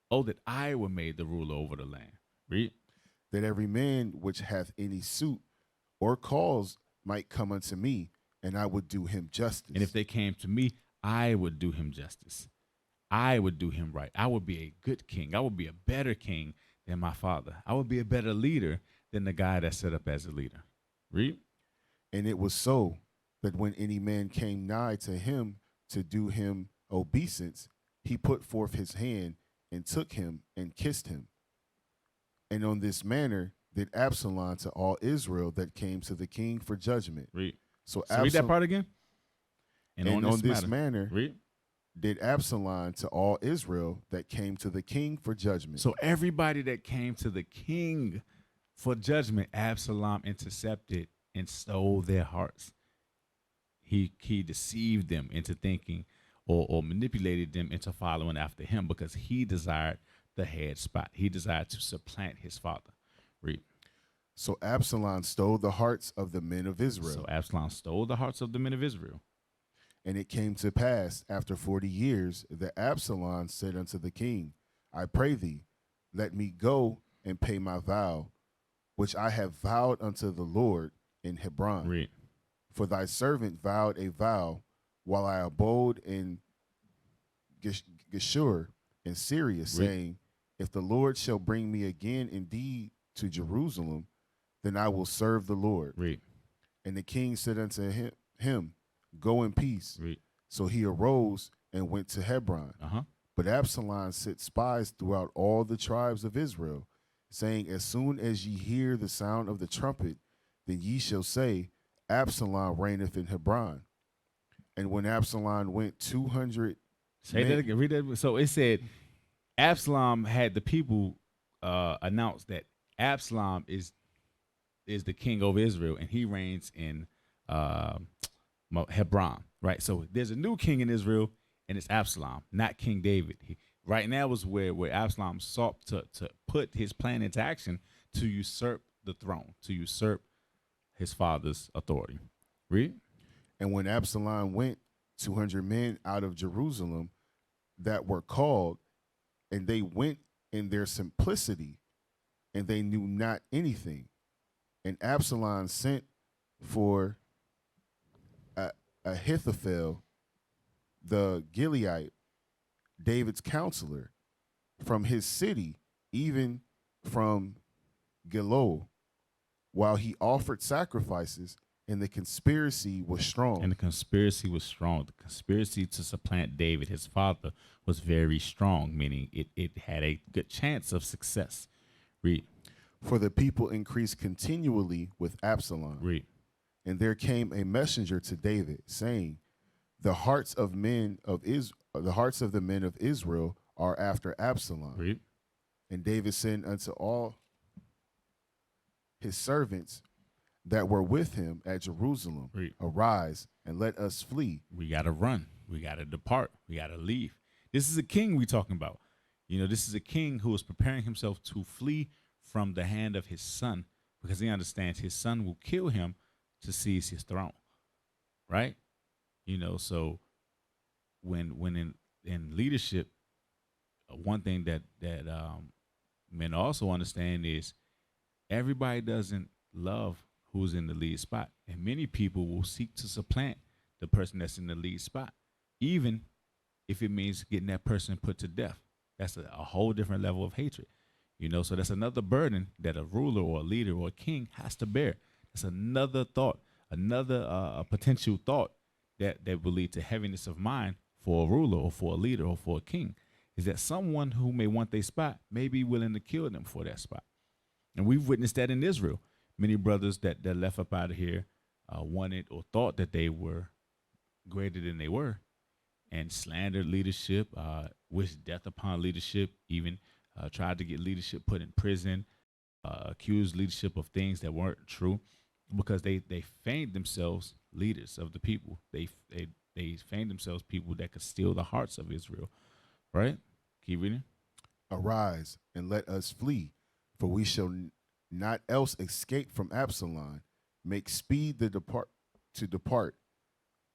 Oh, that I were made the ruler over the land. Read. That every man which hath any suit or cause might come unto me, and I would do him justice. And if they came to me, I would do him justice. I would do him right. I would be a good king. I would be a better king than my father. I would be a better leader than the guy that's set up as a leader. Read. And it was so that when any man came nigh to him to do him obeisance, he put forth his hand and took him and kissed him. And on this manner did Absalom to all Israel that came to the king for judgment. Read. So read that part again. And on this manner read. Did Absalom to all Israel that came to the king for judgment. So everybody that came to the king for judgment, Absalom intercepted and stole their hearts. He deceived them into thinking or manipulated them into following after him, because he desired the head spot. He desired to supplant his father. Read. So Absalom stole the hearts of the men of Israel. So Absalom stole the hearts of the men of Israel. And it came to pass after 40 years that Absalom said unto the king, I pray thee, let me go and pay my vow, which I have vowed unto the Lord in Hebron. Read. For thy servant vowed a vow while I abode in Geshur in Syria, saying, if the Lord shall bring me again indeed to Jerusalem, then I will serve the Lord. Read. And the king said unto him, Go in peace. Read. So he arose and went to Hebron. Uh-huh. But Absalom sent spies throughout all the tribes of Israel, saying, as soon as ye hear the sound of the trumpet, then ye shall say, Absalom reigneth in Hebron. And when Absalom went 200 Say that again. Read that. So it said Absalom had the people announce that Absalom is the king over Israel, and he reigns in Hebron. Right. So there's a new king in Israel, and it's Absalom, not King David. Right now is where Absalom sought to put his plan into action to usurp the throne, to usurp his father's authority. Read. And when Absalom went, 200 men out of Jerusalem that were called, and they went in their simplicity, and they knew not anything. And Absalom sent for Ahithophel, the Gileadite, David's counselor, from his city, even from Gilo, while he offered sacrifices, and the conspiracy was strong. And the conspiracy was strong. The conspiracy to supplant David, his father, was very strong, meaning it had a good chance of success. Read. For the people increased continually with Absalom. Read. And there came a messenger to David, saying, the hearts of the men of Israel are after Absalom. Read. And David said unto all his servants that were with him at Jerusalem, Read. arise and let us flee. We got to run. We got to depart. We got to leave. This is a king we talking about. You know, this is a king who is preparing himself to flee from the hand of his son, because he understands his son will kill him to seize his throne. Right? You know, so when in leadership, one thing that men also understand is everybody doesn't love who's in the lead spot, and many people will seek to supplant the person that's in the lead spot, even if it means getting that person put to death. That's a whole different level of hatred, you know. So that's another burden that a ruler or a leader or a king has to bear. That's another thought, another potential thought that will lead to heaviness of mind for a ruler or for a leader or for a king, is that someone who may want their spot may be willing to kill them for that spot. And we've witnessed that in Israel. Many brothers that left up out of here wanted or thought that they were greater than they were, and slandered leadership, wished death upon leadership, even tried to get leadership put in prison, accused leadership of things that weren't true, because they feigned themselves leaders of the people. They feigned themselves people that could steal the hearts of Israel. Right? Keep reading. Arise and let us flee, for we shall not else escape from Absalom. Make speed to depart,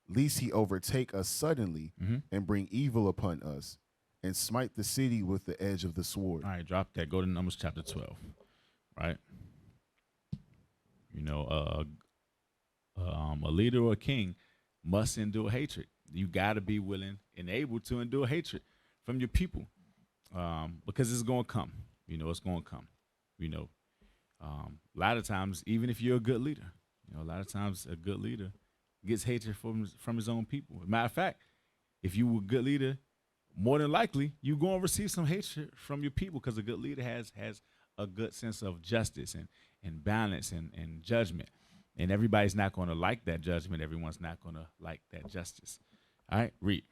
lest he overtake us suddenly and bring evil upon us, and smite the city with the edge of the sword. All right, drop that. Go to Numbers chapter 12. Right? You know, a leader or a king must endure hatred. You got to be willing and able to endure hatred from your people, because it's going to come. You know, it's going to come. You know, a lot of times, even if you're a good leader, you know, a lot of times a good leader gets hatred from his own people. Matter of fact, if you were a good leader, more than likely you're going to receive some hatred from your people, because a good leader has a good sense of justice and balance and judgment. And everybody's not going to like that judgment. Everyone's not going to like that justice. All right, read.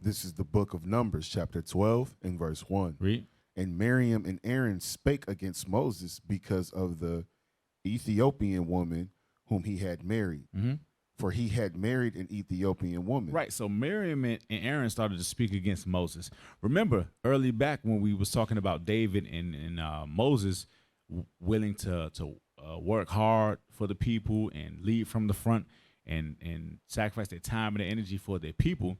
This is the book of Numbers, chapter 12 and verse 1. Read. And Miriam and Aaron spake against Moses because of the Ethiopian woman whom he had married. For he had married an Ethiopian woman. Right. So Miriam and Aaron started to speak against Moses. Remember, early back when we was talking about David and Moses willing to work hard for the people and lead from the front and sacrifice their time and their energy for their people.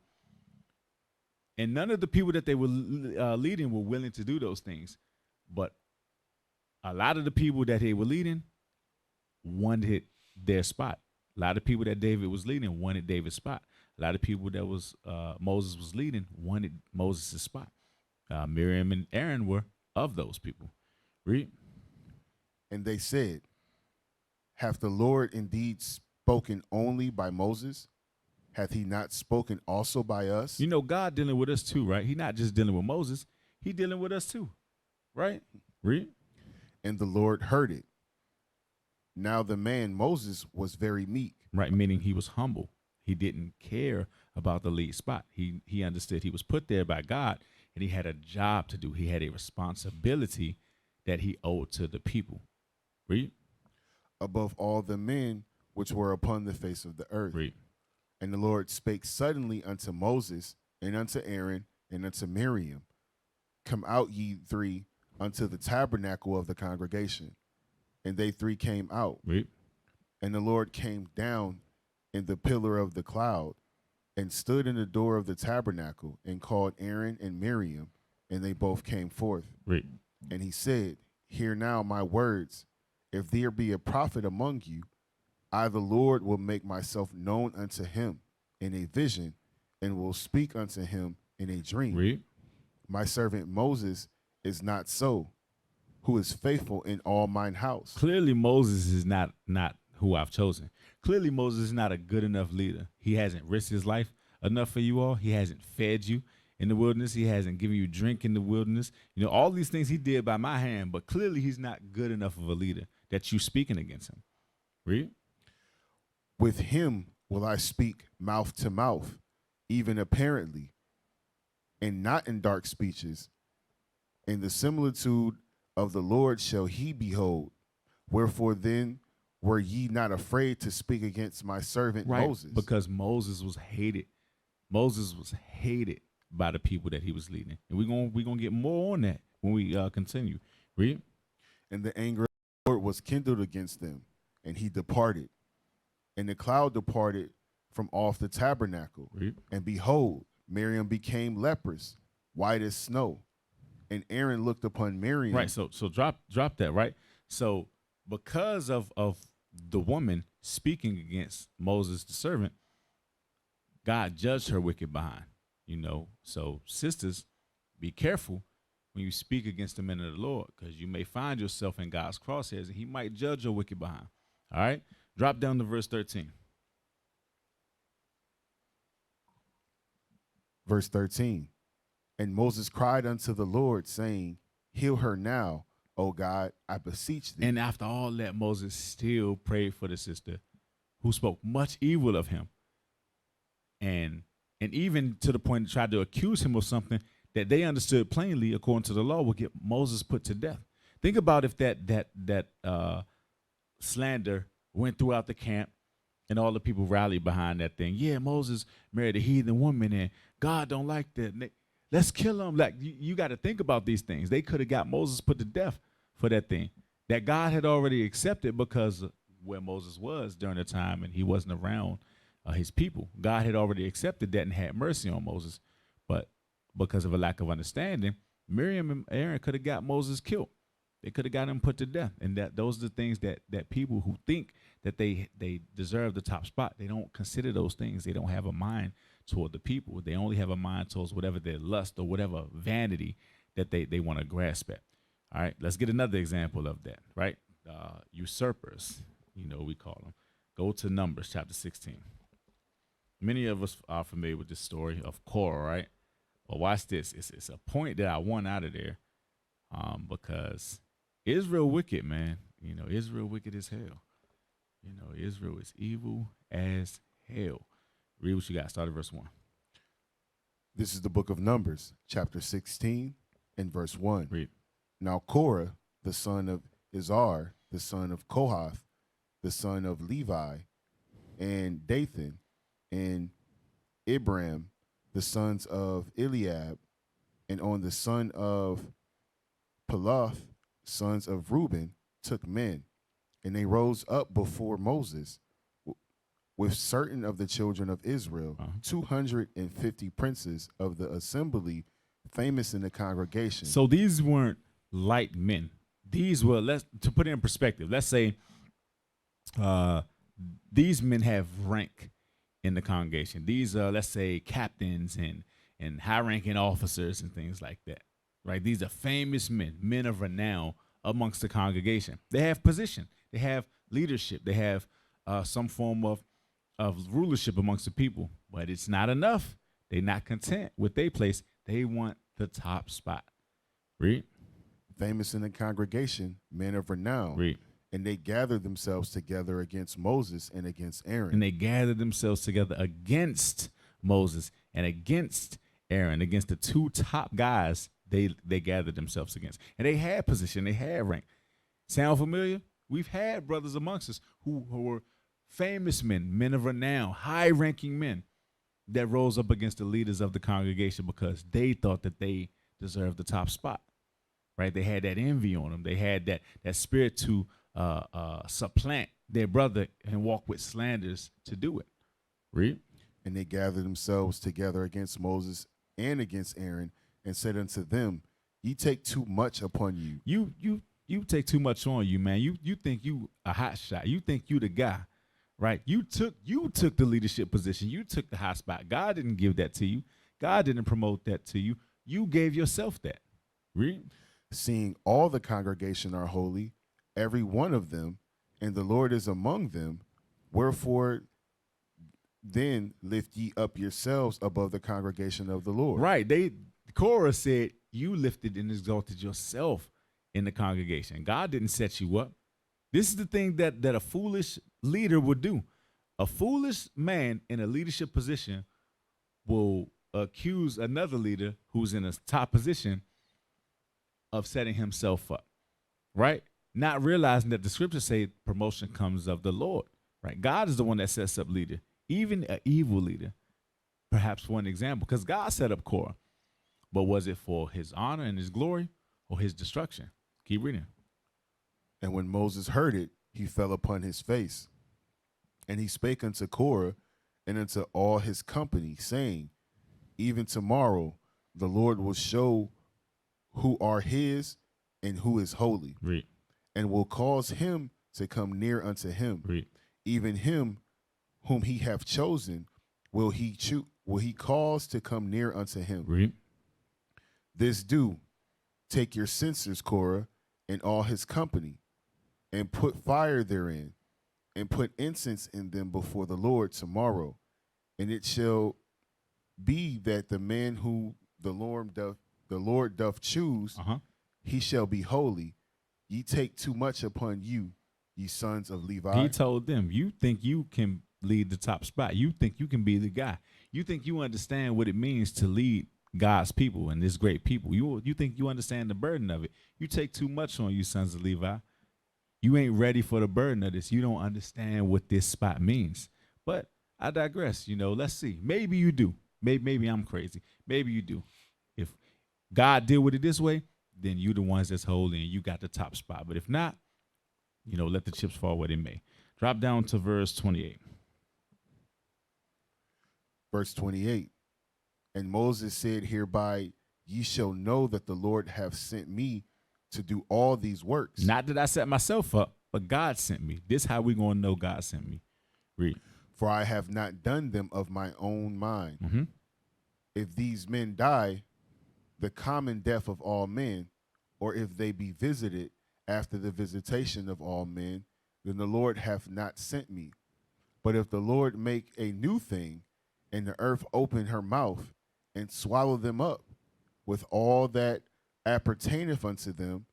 And none of the people that they were leading were willing to do those things. But a lot of the people that they were leading wanted their spot. A lot of people that David was leading wanted David's spot. A lot of people that Moses was leading wanted Moses' spot. Miriam and Aaron were of those people. Read. And they said, hath the Lord indeed spoken only by Moses? Hath he not spoken also by us? You know, God dealing with us too, right? He not just dealing with Moses, he dealing with us too, right? Read. And the Lord heard it. Now the man Moses was very meek. Right, meaning he was humble. He didn't care about the lead spot. He understood he was put there by God, and he had a job to do. He had a responsibility that he owed to the people. Read. Above all the men which were upon the face of the earth. Read. And the Lord spake suddenly unto Moses, and unto Aaron, and unto Miriam, Come out ye three unto the tabernacle of the congregation. And they three came out. Read. And the Lord came down in the pillar of the cloud, and stood in the door of the tabernacle, and called Aaron and Miriam, and they both came forth. Read. And he said, Hear now my words. If there be a prophet among you, I, the Lord, will make myself known unto him in a vision, and will speak unto him in a dream. Read. My servant Moses is not so, who is faithful in all mine house. Clearly, Moses is not who I've chosen. Clearly, Moses is not a good enough leader. He hasn't risked his life enough for you all. He hasn't fed you in the wilderness. He hasn't given you drink in the wilderness. You know, all these things he did by my hand, but clearly he's not good enough of a leader that you speaking against him. Read. With him will I speak mouth to mouth, even apparently, and not in dark speeches. In the similitude of the Lord shall he behold. Wherefore then were ye not afraid to speak against my servant Moses? Because Moses was hated. Moses was hated by the people that he was leading. And we're gonna get more on that when we continue. Read. And the anger of the Lord was kindled against them, and he departed. And the cloud departed from off the tabernacle. Read. And behold, Miriam became leprous, white as snow. And Aaron looked upon Miriam. Right. So drop that, right? So because of the woman speaking against Moses, the servant, God judged her wicked behind. You know, so sisters, be careful when you speak against the men of the Lord, because you may find yourself in God's crosshairs, and he might judge your wicked behind. All right? Drop down to verse 13. Verse 13. And Moses cried unto the Lord, saying, Heal her now, O God, I beseech thee. And after all that, Moses still prayed for the sister who spoke much evil of him. And even to the point to try to accuse him of something that they understood plainly, according to the law, would get Moses put to death. Think about if that slander went throughout the camp and all the people rallied behind that thing. Yeah, Moses married a heathen woman and God don't like that. Let's kill him. Like, you got to think about these things. They could have got Moses put to death for that thing that God had already accepted, because where Moses was during the time and he wasn't around his people. God had already accepted that and had mercy on Moses. But because of a lack of understanding, Miriam and Aaron could have got Moses killed. They could have got him put to death. And those are the things that people who think that they deserve the top spot, they don't consider those things. They don't have a mind toward the people. They only have a mind towards whatever their lust or whatever vanity that they want to grasp at. All right, let's get another example of that, right? Usurpers, we call them. Go to Numbers chapter 16. Many of us are familiar with this story of Korah, right? Well, watch this. It's a point that I want out of there, because Israel wicked, man. Israel wicked as hell. Israel is evil as hell. Read what you got. Start at verse 1. This is the book of Numbers, chapter 16, and verse 1. Read. Now Korah, the son of Izhar, the son of Kohath, the son of Levi, and Dathan, and Ibram, the sons of Eliab, and on the son of Peloth, sons of Reuben, took men, and they rose up before Moses with certain of the children of Israel, 250 princes of the assembly, famous in the congregation. So these weren't light men. These were, to put it in perspective, let's say these men have rank in the congregation. These are, let's say, captains and high-ranking officers and things like that, right? These are famous men of renown amongst the congregation. They have position. They have leadership. They have some form of of rulership amongst the people, but it's not enough. They're not content with their place. They want the top spot. Read. Famous in the congregation, men of renown. Read. And they gathered themselves together against Moses and against Aaron. And they gathered themselves together against Moses and against Aaron, against the two top guys they gathered themselves against. And they had position, they had rank. Sound familiar? We've had brothers amongst us who were famous men of renown, high-ranking men that rose up against the leaders of the congregation because they thought that they deserved the top spot, right? They had that envy on them. They had that spirit to supplant their brother and walk with slanders to do it. Read. And they gathered themselves together against Moses and against Aaron, and said unto them, Ye take too much upon you. You take too much on you, man. You think you a hot shot. You think you the guy, right? You took the leadership position. You took the high spot. God didn't give that to you. God didn't promote that to you. You gave yourself that. Read. Seeing all the congregation are holy, every one of them, and the Lord is among them, wherefore then lift ye up yourselves above the congregation of the Lord. Right. Korah said, you lifted and exalted yourself in the congregation. God didn't set you up. This is the thing that a foolish leader would do. A foolish man in a leadership position will accuse another leader who's in a top position of setting himself up, right? Not realizing that the scriptures say promotion comes of the Lord, right? God is the one that sets up leader, even an evil leader. Perhaps one example, because God set up Korah, but was it for his honor and his glory or his destruction? Keep reading. And when Moses heard it, he fell upon his face. And he spake unto Korah and unto all his company, saying, Even tomorrow the Lord will show who are his and who is holy. Read. And will cause him to come near unto him. Read. Even him whom he hath chosen will he cause to come near unto him. Read. This do, take your censers, Korah, and all his company, and put fire therein, and put incense in them before the Lord tomorrow. And it shall be that the man who the Lord doth choose, he shall be holy. Ye take too much upon you, ye sons of Levi. He told them, you think you can lead the top spot. You think you can be the guy. You think you understand what it means to lead God's people and this great people. You think you understand the burden of it. You take too much on you, sons of Levi. You ain't ready for the burden of this. You don't understand what this spot means. But I digress. Let's see. Maybe you do. Maybe I'm crazy. Maybe you do. If God deal with it this way, then you the ones that's holy and you got the top spot. But if not, let the chips fall where they may. Drop down to verse 28. Verse 28. And Moses said, Hereby ye shall know that the Lord hath sent me to do all these works. Not that I set myself up, but God sent me. This how we going to know God sent me. Read. For I have not done them of my own mind. Mm-hmm. If these men die, the common death of all men, or if they be visited after the visitation of all men, then the Lord hath not sent me. But if the Lord make a new thing, and the earth open her mouth, and swallow them up with all that appertaineth unto them,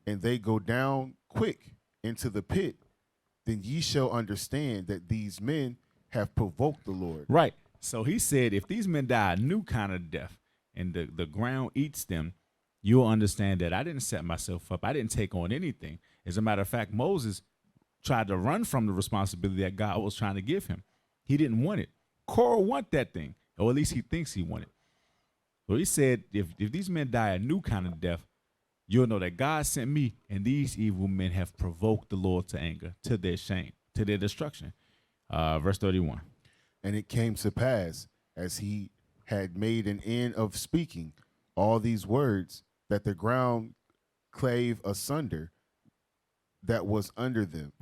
and they go down quick into the pit, then ye shall understand that these men have provoked the Lord. Right. So he said, if these men die a new kind of death and the ground eats them, you'll understand that I didn't set myself up. I didn't take on anything. As a matter of fact, Moses tried to run from the responsibility that God was trying to give him. He didn't want it. Korah want that thing, or at least he thinks he wanted. So he said, if these men die a new kind of death, you'll know that God sent me, and these evil men have provoked the Lord to anger, to their shame, to their destruction. Verse 31. And it came to pass, as he had made an end of speaking all these words, that the ground clave asunder that was under them.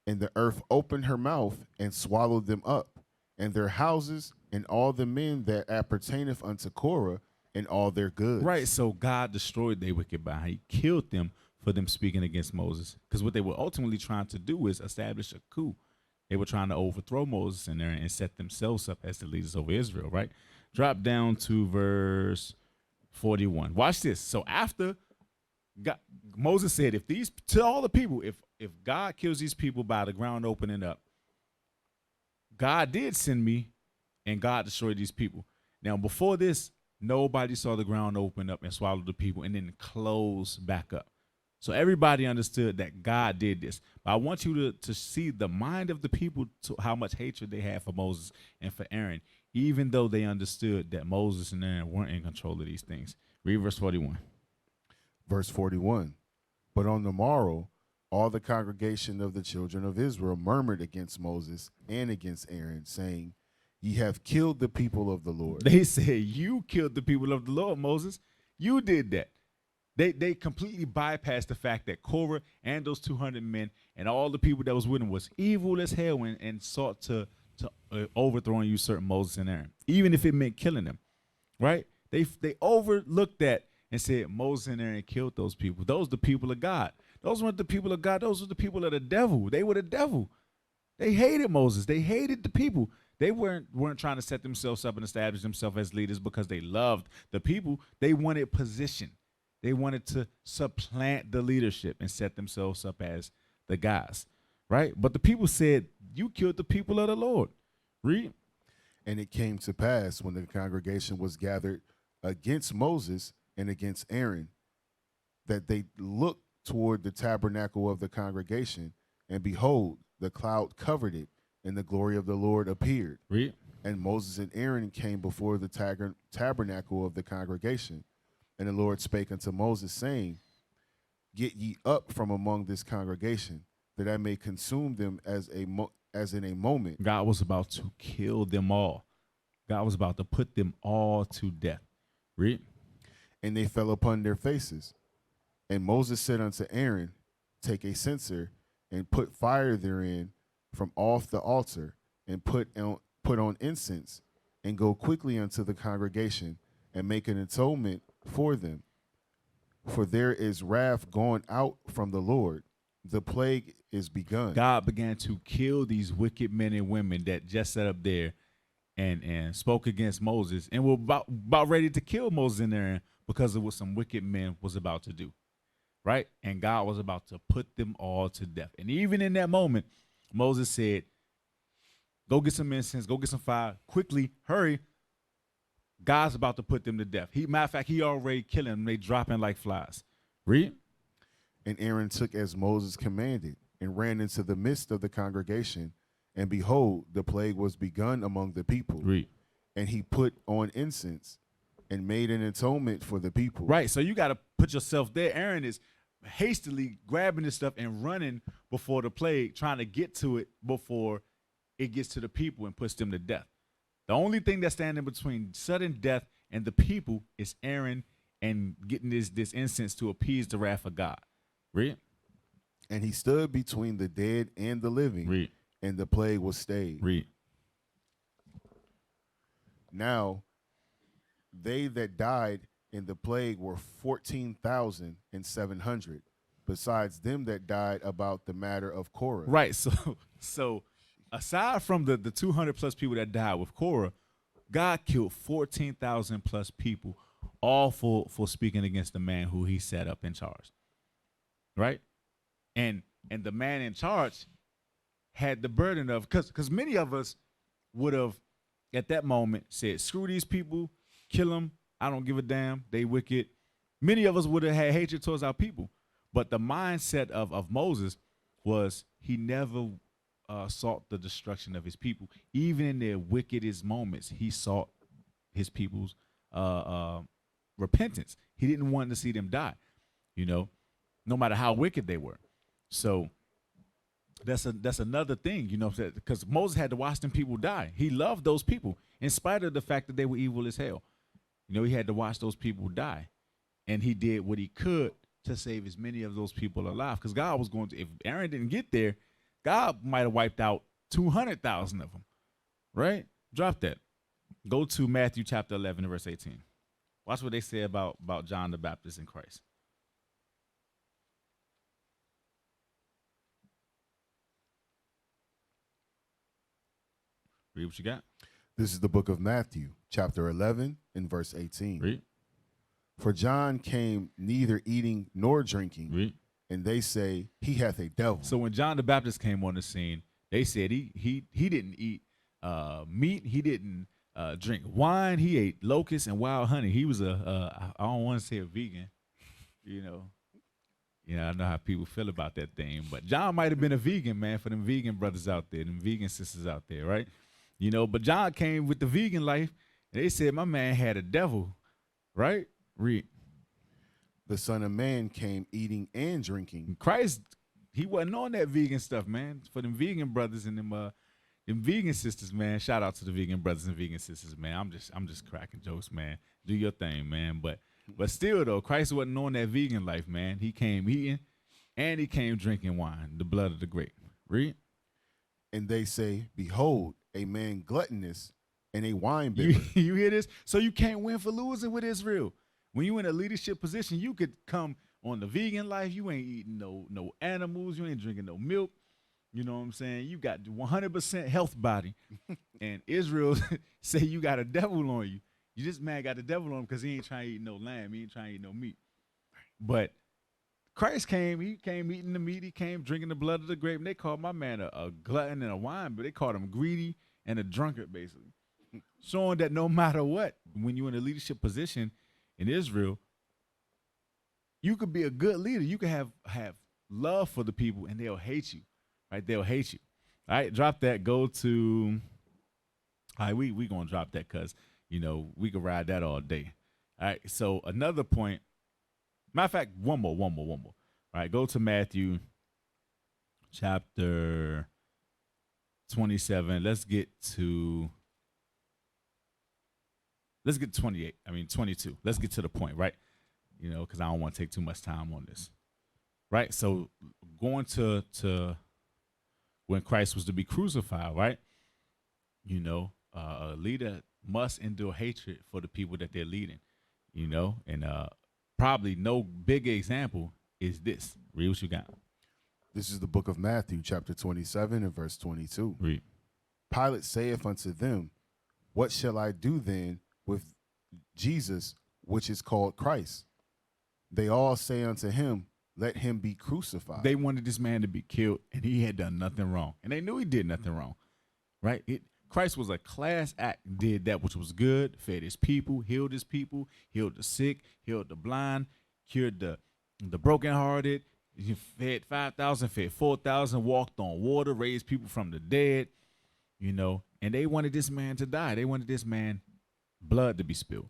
And the earth opened her mouth and swallowed them up, and their houses, and all the men that appertaineth unto Korah, and all their goods. Right, so God destroyed their wicked by. He killed them for them speaking against Moses. Because what they were ultimately trying to do is establish a coup They were trying to overthrow Moses and Aaron and set themselves up as the leaders over Israel, right? Drop down to verse 41. Watch this. So after God, Moses said, if these, to all the people, if God kills these people by the ground opening up, God did send me and God destroyed these people. Now, before this, nobody saw the ground open up and swallow the people and then close back up. So everybody understood that God did this. But I want you to see the mind of the people, to how much hatred they had for Moses and for Aaron, even though they understood that Moses and Aaron weren't in control of these things. Read verse 41. Verse 41. But on the morrow, all the congregation of the children of Israel murmured against Moses and against Aaron, saying, Ye have killed the people of the Lord. They said, you killed the people of the Lord, Moses. You did that. They completely bypassed the fact that Korah and those 200 men and all the people that was with him was evil as hell and sought to overthrow and usurp Moses and Aaron, even if it meant killing them, right? They overlooked that and said Moses and Aaron killed those people. Those are the people of God. Those weren't the people of God. Those were the people of the devil. They were the devil. They hated Moses. They hated the people. They weren't trying to set themselves up and establish themselves as leaders because they loved the people. They wanted position. They wanted to supplant the leadership and set themselves up as the guys, right? But the people said, you killed the people of the Lord. Read. And it came to pass when the congregation was gathered against Moses and against Aaron, that they looked toward the tabernacle of the congregation, and behold, the cloud covered it, and the glory of the Lord appeared. Read. And Moses and Aaron came before the tabernacle of the congregation. And the Lord spake unto Moses, saying, Get ye up from among this congregation, that I may consume them as in a moment. God was about to kill them all. God was about to put them all to death. Read. And they fell upon their faces. And Moses said unto Aaron, Take a censer, and put fire therein from off the altar, and put on incense, and go quickly unto the congregation, and make an atonement for them. For there is wrath gone out from the Lord. The plague is begun. God began to kill these wicked men and women that just sat up there and spoke against Moses and were about ready to kill Moses and Aaron because of what some wicked men was about to do, right? And God was about to put them all to death. And even in that moment, Moses said, go get some incense, go get some fire, quickly, hurry. God's about to put them to death. Matter of fact, he already killing them. They dropping like flies. Read. And Aaron took as Moses commanded, and ran into the midst of the congregation, and behold, the plague was begun among the people. Read. And he put on incense, and made an atonement for the people. Right, so you got to put yourself there. Aaron is hastily grabbing this stuff and running before the plague, trying to get to it before it gets to the people and puts them to death. The only thing that's standing between sudden death and the people is Aaron and getting this incense to appease the wrath of God. Read. And he stood between the dead and the living. Read. And the plague was stayed. Read. Now, they that died in the plague were 14,700, besides them that died about the matter of Korah. Right, so aside from the 200 plus people that died with Korah, God killed 14,000 plus people, all for speaking against the man who he set up in charge. Right? And the man in charge had the burden of, because many of us would have at that moment said, screw these people, kill them, I don't give a damn, they wicked. Many of us would have had hatred towards our people. But the mindset of Moses was he never sought the destruction of his people. Even in their wickedest moments, he sought his people's repentance. He didn't want to see them die, no matter how wicked they were. So that's another thing, because Moses had to watch them people die. He loved those people in spite of the fact that they were evil as hell. He had to watch those people die, and he did what he could to save as many of those people alive, because God was going to, if Aaron didn't get there, God might have wiped out 200,000 of them, right? Drop that. Go to Matthew chapter 11 verse 18. Watch what they say about John the Baptist and Christ. Read what you got. This is the book of Matthew, chapter 11, and verse 18. Read. For John came neither eating nor drinking, Read. and they say he hath a devil. So when John the Baptist came on the scene, they said he didn't eat meat. He didn't drink wine. He ate locusts and wild honey. He was I don't want to say a vegan, you know. Yeah, I know how people feel about that thing, but John might have been a vegan, man, for them vegan brothers out there, them vegan sisters out there, right? You know, but John came with the vegan life, and they said my man had a devil, right? Read. The Son of Man came eating and drinking. Christ, he wasn't on that vegan stuff, man. For them vegan brothers and them vegan sisters, man. Shout out to the vegan brothers and vegan sisters, man. I'm just cracking jokes, man. Do your thing, man. But still though, Christ wasn't on that vegan life, man. He came eating and he came drinking wine, the blood of the grape. Read. And they say, behold, a man gluttonous and a wine bibber. You hear this? So you can't win for losing with Israel. When you in a leadership position, you could come on the vegan life. You ain't eating no animals. You ain't drinking no milk. You know what I'm saying? You got 100% health body. And Israel say you got a devil on you. You this man got the devil on him because he ain't trying to eat no lamb. He ain't trying to eat no meat. But Christ came. He came eating the meat. He came drinking the blood of the grape. And they called my man a glutton and a wine, but they called him greedy and a drunkard, basically. Showing that no matter what, when you're in a leadership position in Israel, you could be a good leader. You could have love for the people, and they'll hate you, right? They'll hate you. All right, drop that. Go to. All right, we gonna drop that because you know we could ride that all day. All right. So another point. Matter of fact, one more. All right, go to Matthew, chapter 27. Let's get to 28. 22. Let's get to the point, right? You know, because I don't want to take too much time on this. Right? So going to when Christ was to be crucified, right? You know, a leader must endure hatred for the people that they're leading, you know, and probably no bigger example is this. Read what you got. This is the book of Matthew, chapter 27, and verse 22. Read. Pilate saith unto them, what shall I do then with Jesus, which is called Christ? They all say unto him, let him be crucified. They wanted this man to be killed, and he had done nothing wrong. And they knew he did nothing wrong, right? Christ was a class act, did that which was good, fed his people, healed the sick, healed the blind, cured the brokenhearted, he fed 5,000, fed 4,000, walked on water, raised people from the dead, you know, and they wanted this man to die. They wanted this man blood to be spilled.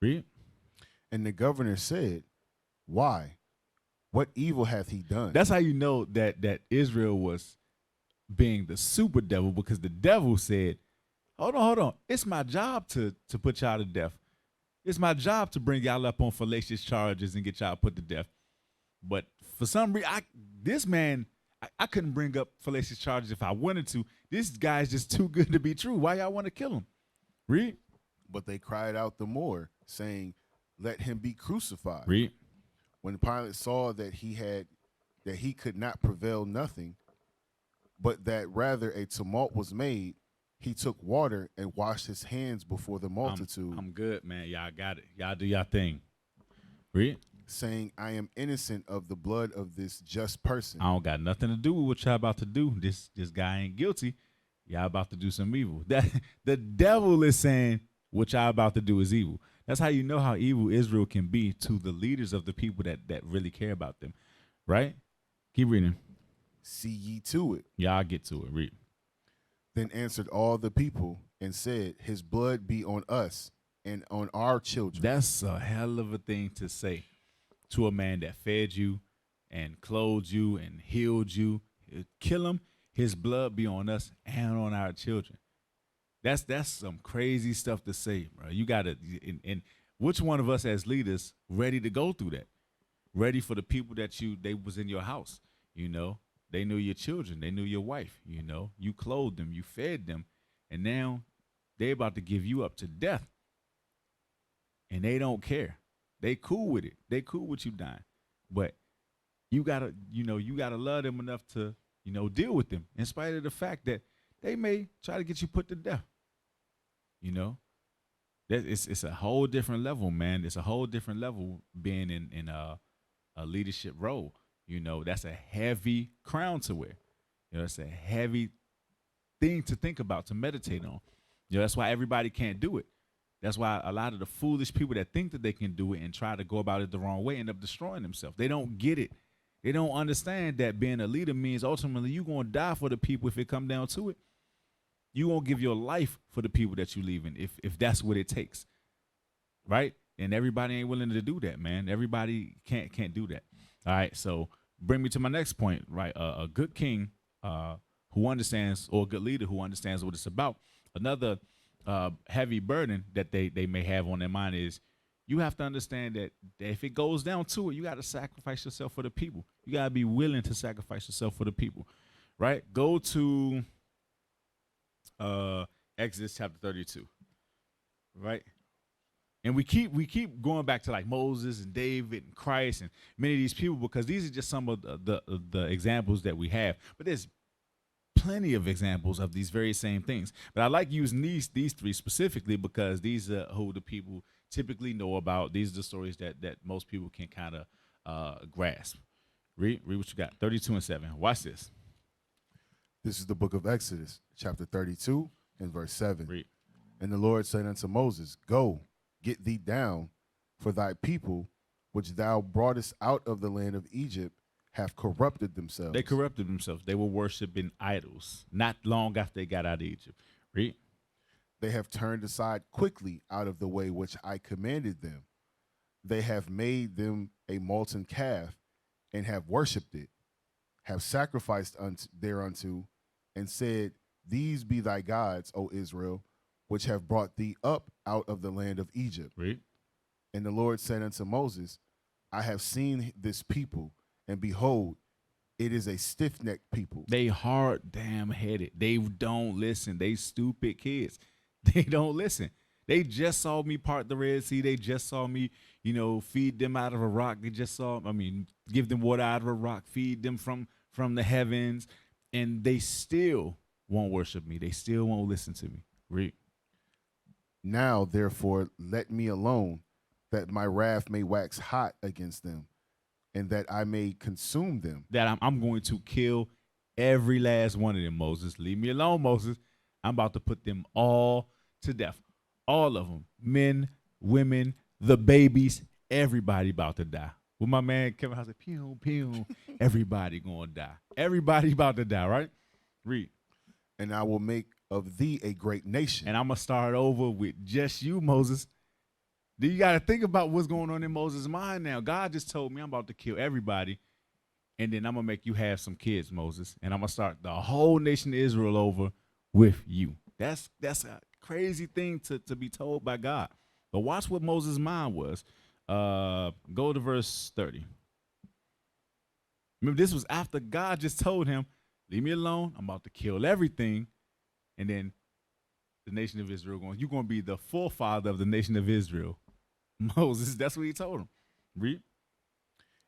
Read. And the governor said, why? What evil hath he done? That's how you know that Israel was being the super devil, because the devil said, hold on. It's my job to put y'all to death. It's my job to bring y'all up on fallacious charges and get y'all put to death. But for some reason, I couldn't bring up fallacious charges if I wanted to. This guy's just too good to be true. Why y'all want to kill him? Read. But they cried out the more, saying, let him be crucified. Read. When Pilate saw that he could not prevail nothing, but that rather a tumult was made, he took water and washed his hands before the multitude. I'm good, man. Y'all got it. Y'all do y'all thing. Read. Saying, I am innocent of the blood of this just person. I don't got nothing to do with what y'all about to do. This guy ain't guilty. Y'all about to do some evil. The devil is saying what y'all about to do is evil. That's how you know how evil Israel can be to the leaders of the people that really care about them, right? Keep reading. See ye to it. Y'all get to it. Read. Then answered all the people and said, his blood be on us and on our children. That's a hell of a thing to say to a man that fed you and clothed you and healed you. Kill him. His blood be on us and on our children. That's some crazy stuff to say, bro. You got to, and which one of us as leaders ready to go through that? Ready for the people that they was in your house, you know? They knew your children. They knew your wife, you know? You clothed them. You fed them. And now they about to give you up to death. And they don't care. They cool with it. They cool with you dying. But you got to love them enough to, deal with them in spite of the fact that they may try to get you put to death. You know, it's a whole different level, man. It's a whole different level being in a leadership role. You know, that's a heavy crown to wear. You know, it's a heavy thing to think about, to meditate on. You know, that's why everybody can't do it. That's why a lot of the foolish people that think that they can do it and try to go about it the wrong way end up destroying themselves. They don't get it. They don't understand that being a leader means ultimately you're going to die for the people if it come down to it. You won't give your life for the people that you leaving if that's what it takes, right? And everybody ain't willing to do that, man. Everybody can't do that. All right, so bring me to my next point, right? A good king who understands, or a good leader who understands what it's about. Another heavy burden that they may have on their mind is you have to understand that if it goes down to it, you got to sacrifice yourself for the people. You got to be willing to sacrifice yourself for the people, right? Go to Exodus chapter 32, right? And we keep going back to like Moses and David and Christ and many of these people because these are just some of the examples that we have. But there's plenty of examples of these very same things. But I like using these three specifically because these are who the people typically know about. These are the stories that most people can kind of grasp. Read what you got. 32 and 7. Watch this. This is the book of Exodus, chapter 32 and verse 7. Read. And the Lord said unto Moses, Go, get thee down, for thy people, which thou broughtest out of the land of Egypt, have corrupted themselves. They corrupted themselves. They were worshiping idols not long after they got out of Egypt. Read. They have turned aside quickly out of the way which I commanded them. They have made them a molten calf and have worshipped it, have sacrificed thereunto, and said, These be thy gods, O Israel, which have brought thee up out of the land of Egypt. Read. And the Lord said unto Moses, I have seen this people, and behold, it is a stiff-necked people. They hard damn headed. They don't listen. They stupid kids. They don't listen. They just saw me part the Red Sea. They just saw me, feed them out of a rock. They just saw, give them water out of a rock, feed them from the heavens, and they still won't worship me. They still won't listen to me. Read. Now, therefore, let me alone, that my wrath may wax hot against them, and that I may consume them. That I'm going to kill every last one of them, Moses. Leave me alone, Moses. I'm about to put them all to death. All of them. Men, women, the babies, everybody about to die. With my man Kevin House, like, pew, pew. Everybody going to die. Everybody about to die, right? Read. And I will make of thee a great nation. And I'm going to start over with just you, Moses. Then you got to think about what's going on in Moses' mind now. God just told me I'm about to kill everybody, and then I'm going to make you have some kids, Moses, and I'm going to start the whole nation of Israel over with you. That's a crazy thing to be told by God. But watch what Moses' mind was. Go to verse 30. Remember, this was after God just told him, leave me alone. I'm about to kill everything. And then the nation of Israel you're going to be the forefather of the nation of Israel. Moses, that's what he told him. Read.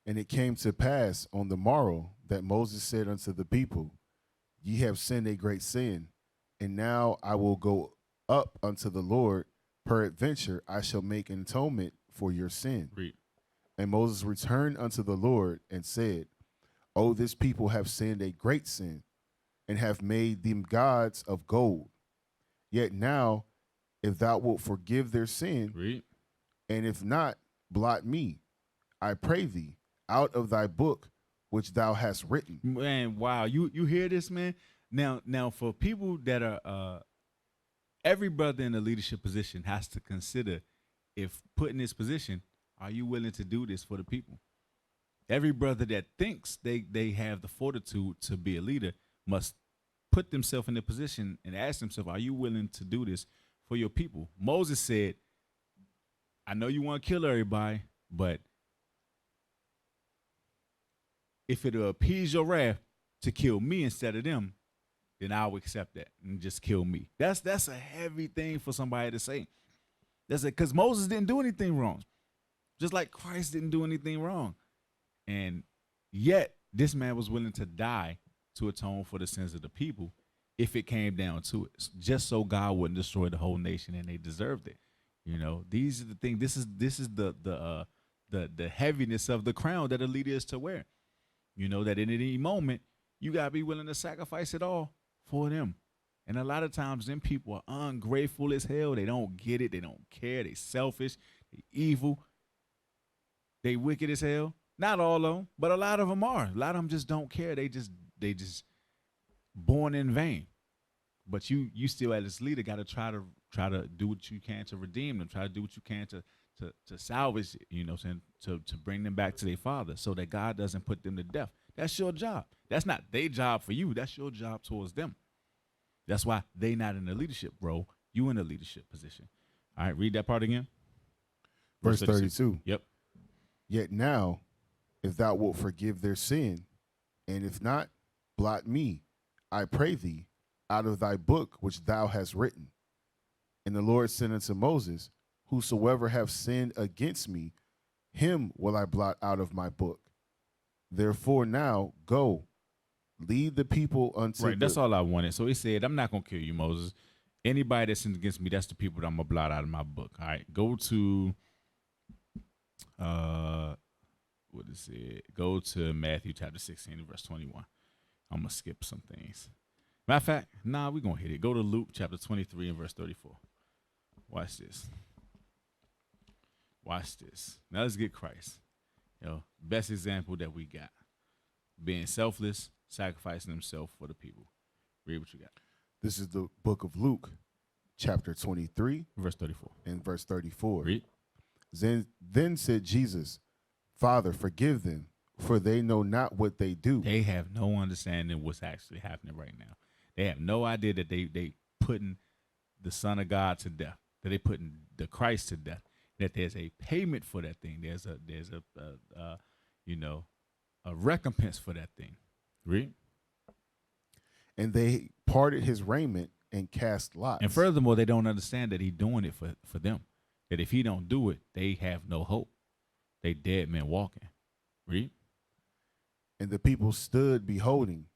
And it came to pass on the morrow that Moses said unto the people, Ye have sinned a great sin, and now I will go up unto the Lord. Peradventure I shall make an atonement for your sin. Read. And Moses returned unto the Lord and said, O this people have sinned a great sin, and have made them gods of gold. Yet now, if thou wilt forgive their sin, Read. and if not, blot me, I pray thee, out of thy book which thou hast written. Man, wow. You hear this, man? Now for people that are every brother in a leadership position has to consider, if put in this position, are you willing to do this for the people? Every brother that thinks they have the fortitude to be a leader must put themselves in the position and ask themselves, are you willing to do this for your people? Moses said, I know you want to kill everybody, but if it'll appease your wrath to kill me instead of them, then I'll accept that and just kill me. That's a heavy thing for somebody to say. That's it, because Moses didn't do anything wrong, just like Christ didn't do anything wrong. And yet, this man was willing to die to atone for the sins of the people if it came down to it, just so God wouldn't destroy the whole nation, and they deserved it. You know, these are the things. This is the heaviness of the crown that a leader is to wear. You know that in any moment you gotta be willing to sacrifice it all for them. And a lot of times, them people are ungrateful as hell. They don't get it. They don't care. They selfish. They evil. They wicked as hell. Not all of them, but a lot of them are. A lot of them just don't care. They just born in vain. But you still as leader got to try to do what you can to redeem them. Try to do what you can to salvage it, you know, saying to bring them back to their father, so that God doesn't put them to death. That's your job. That's not their job for you. That's your job towards them. That's why they not in the leadership role. You in the leadership position. All right, read that part again. Verse 32. Yep. Yet now, if thou wilt forgive their sin, and if not, blot me, I pray thee, out of thy book which thou hast written. And the Lord said unto Moses, whosoever have sinned against me, him will I blot out of my book. Therefore now go, lead the people unto right. That's all I wanted. So he said, I'm not gonna kill you, Moses. Anybody that sins against me, that's the people that I'm gonna blot out of my book. All right. Go to what is it? Go to Matthew chapter 16, verse 21. I'm gonna skip some things. Matter of fact, we're gonna hit it. Go to Luke chapter 23 and verse 34. Watch this. Watch this. Now let's get Christ. You know, best example that we got. Being selfless, sacrificing himself for the people. Read what you got. This is the book of Luke, chapter 23, verse 34. And verse 34. Read. Then said Jesus, Father, forgive them, for they know not what they do. They have no understanding what's actually happening right now. They have no idea that they putting the Son of God to death, that they putting the Christ to death, that there's a payment for that thing. There's a recompense for that thing. Read. And they parted his raiment and cast lots. And furthermore, they don't understand that he's doing it for them. That if he don't do it, they have no hope. They dead men walking. Read. And the people stood beholding,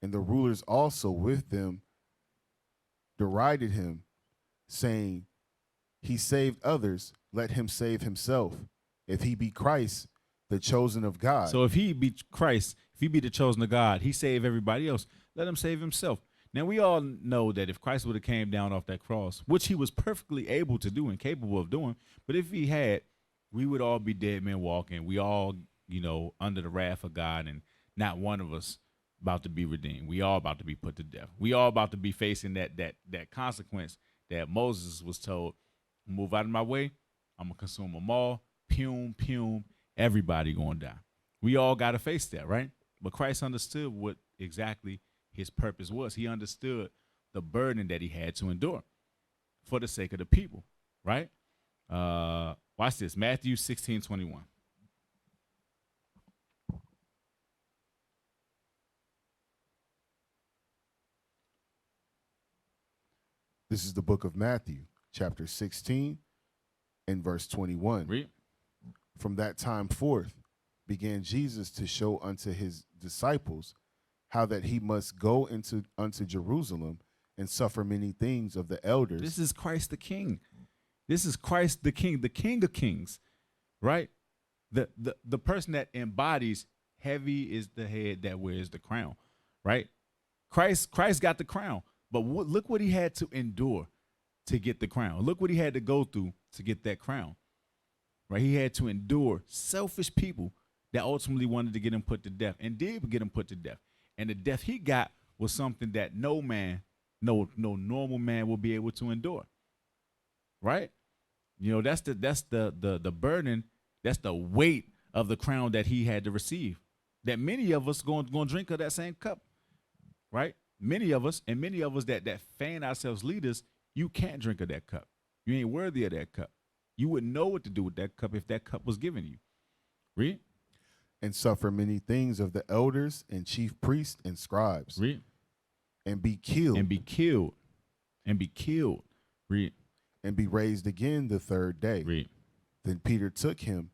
and the rulers also with them derided him, saying, he saved others, let him save himself. If he be Christ, the chosen of God. So if he be Christ, if he be the chosen of God, he saved everybody else. Let him save himself. Now, we all know that if Christ would have came down off that cross, which he was perfectly able to do and capable of doing, but if he had, we would all be dead men walking. We all, under the wrath of God, and not one of us about to be redeemed. We all about to be put to death. We all about to be facing that consequence that Moses was told, move out of my way, I'm going to consume them all, pume, everybody going to die. We all got to face that, right? But Christ understood what exactly his purpose was. He understood the burden that he had to endure for the sake of the people, right? Watch this, Matthew 16:21. This is the book of Matthew, chapter 16 and verse 21. Read. From that time forth began Jesus to show unto his disciples how that he must go unto Jerusalem and suffer many things of the elders. This is Christ the King. This is Christ the King of Kings, right? The person that embodies heavy is the head that wears the crown, right? Christ got the crown, but look what he had to endure to get the crown. Look what he had to go through to get that crown, right? He had to endure selfish people that ultimately wanted to get him put to death and did get him put to death. And the death he got was something that no normal man will be able to endure, right? That's the burden, that's the weight of the crown that he had to receive. That many of us going to drink of that same cup, right? Many of us that fan ourselves leaders, you can't drink of that cup. You ain't worthy of that cup. You wouldn't know what to do with that cup if that cup was given you. Read. And suffer many things of the elders and chief priests and scribes. Read. And be killed. Read. And be raised again the third day. Read. Then Peter took him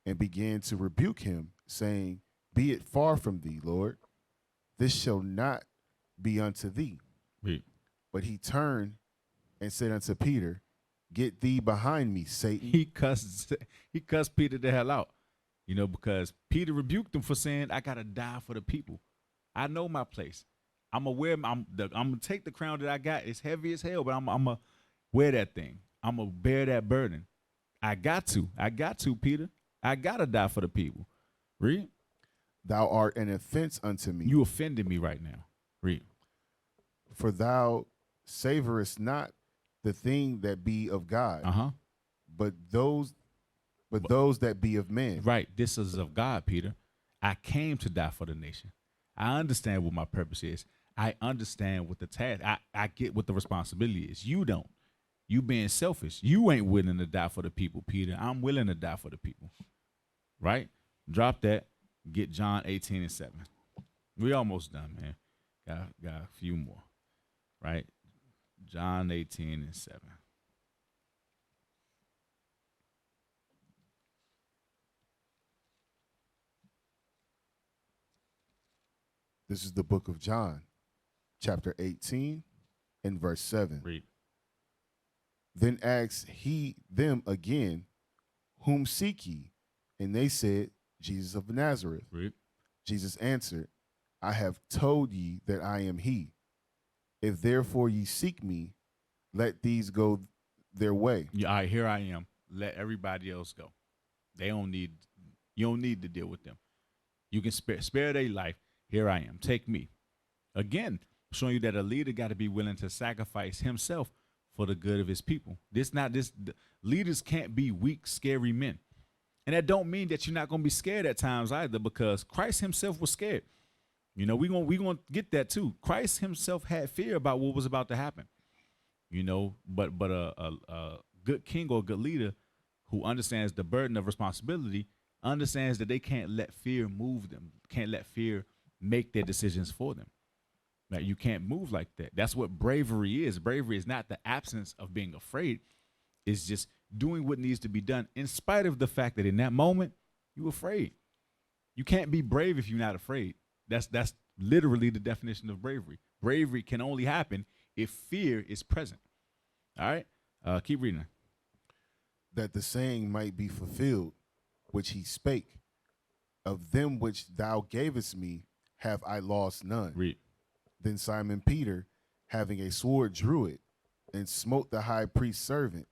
and began to rebuke him, saying, Be it far from thee, Lord. This shall not be unto thee. Read. But he turned and said unto Peter, Get thee behind me, Satan. He cussed Peter the hell out, because Peter rebuked him for saying, I gotta die for the people. I know my place. I'm gonna take the crown that I got. It's heavy as hell, but I'm gonna wear that thing. I'm gonna bear that burden. I got to, Peter. I gotta die for the people. Read. Thou art an offense unto me. You offended me right now. Read. For thou savorest not the thing that be of God, but those that be of men. Right. This is of God, Peter. I came to die for the nation. I understand what my purpose is. I understand what the task. I get what the responsibility is. You don't. You being selfish. You ain't willing to die for the people, Peter. I'm willing to die for the people. Right? Drop that. Get John 18:7. We almost done, man. Got a few more. Right? John 18:7. This is the book of John, chapter 18 and verse 7. Read. Then asked he them again, Whom seek ye? And they said, Jesus of Nazareth. Read. Jesus answered, I have told ye that I am he. If therefore ye seek me, let these go their way. Yeah, all right, here I am. Let everybody else go. You don't need to deal with them. You can spare their life. Here I am. Take me. Again, showing you that a leader got to be willing to sacrifice himself for the good of his people. Leaders can't be weak, scary men. And that don't mean that you're not going to be scared at times either, because Christ himself was scared. We going to get that too. Christ himself had fear about what was about to happen. But a good king or a good leader who understands the burden of responsibility understands that they can't let fear move them, can't let fear make their decisions for them. Like, you can't move like that. That's what bravery is. Bravery is not the absence of being afraid. It's just doing what needs to be done in spite of the fact that in that moment you're afraid. You can't be brave if you're not afraid. That's literally the definition of bravery. Bravery can only happen if fear is present. All right? Keep reading. That the saying might be fulfilled, which he spake, of them which thou gavest me have I lost none. Read. Then Simon Peter, having a sword, drew it, and smote the high priest's servant,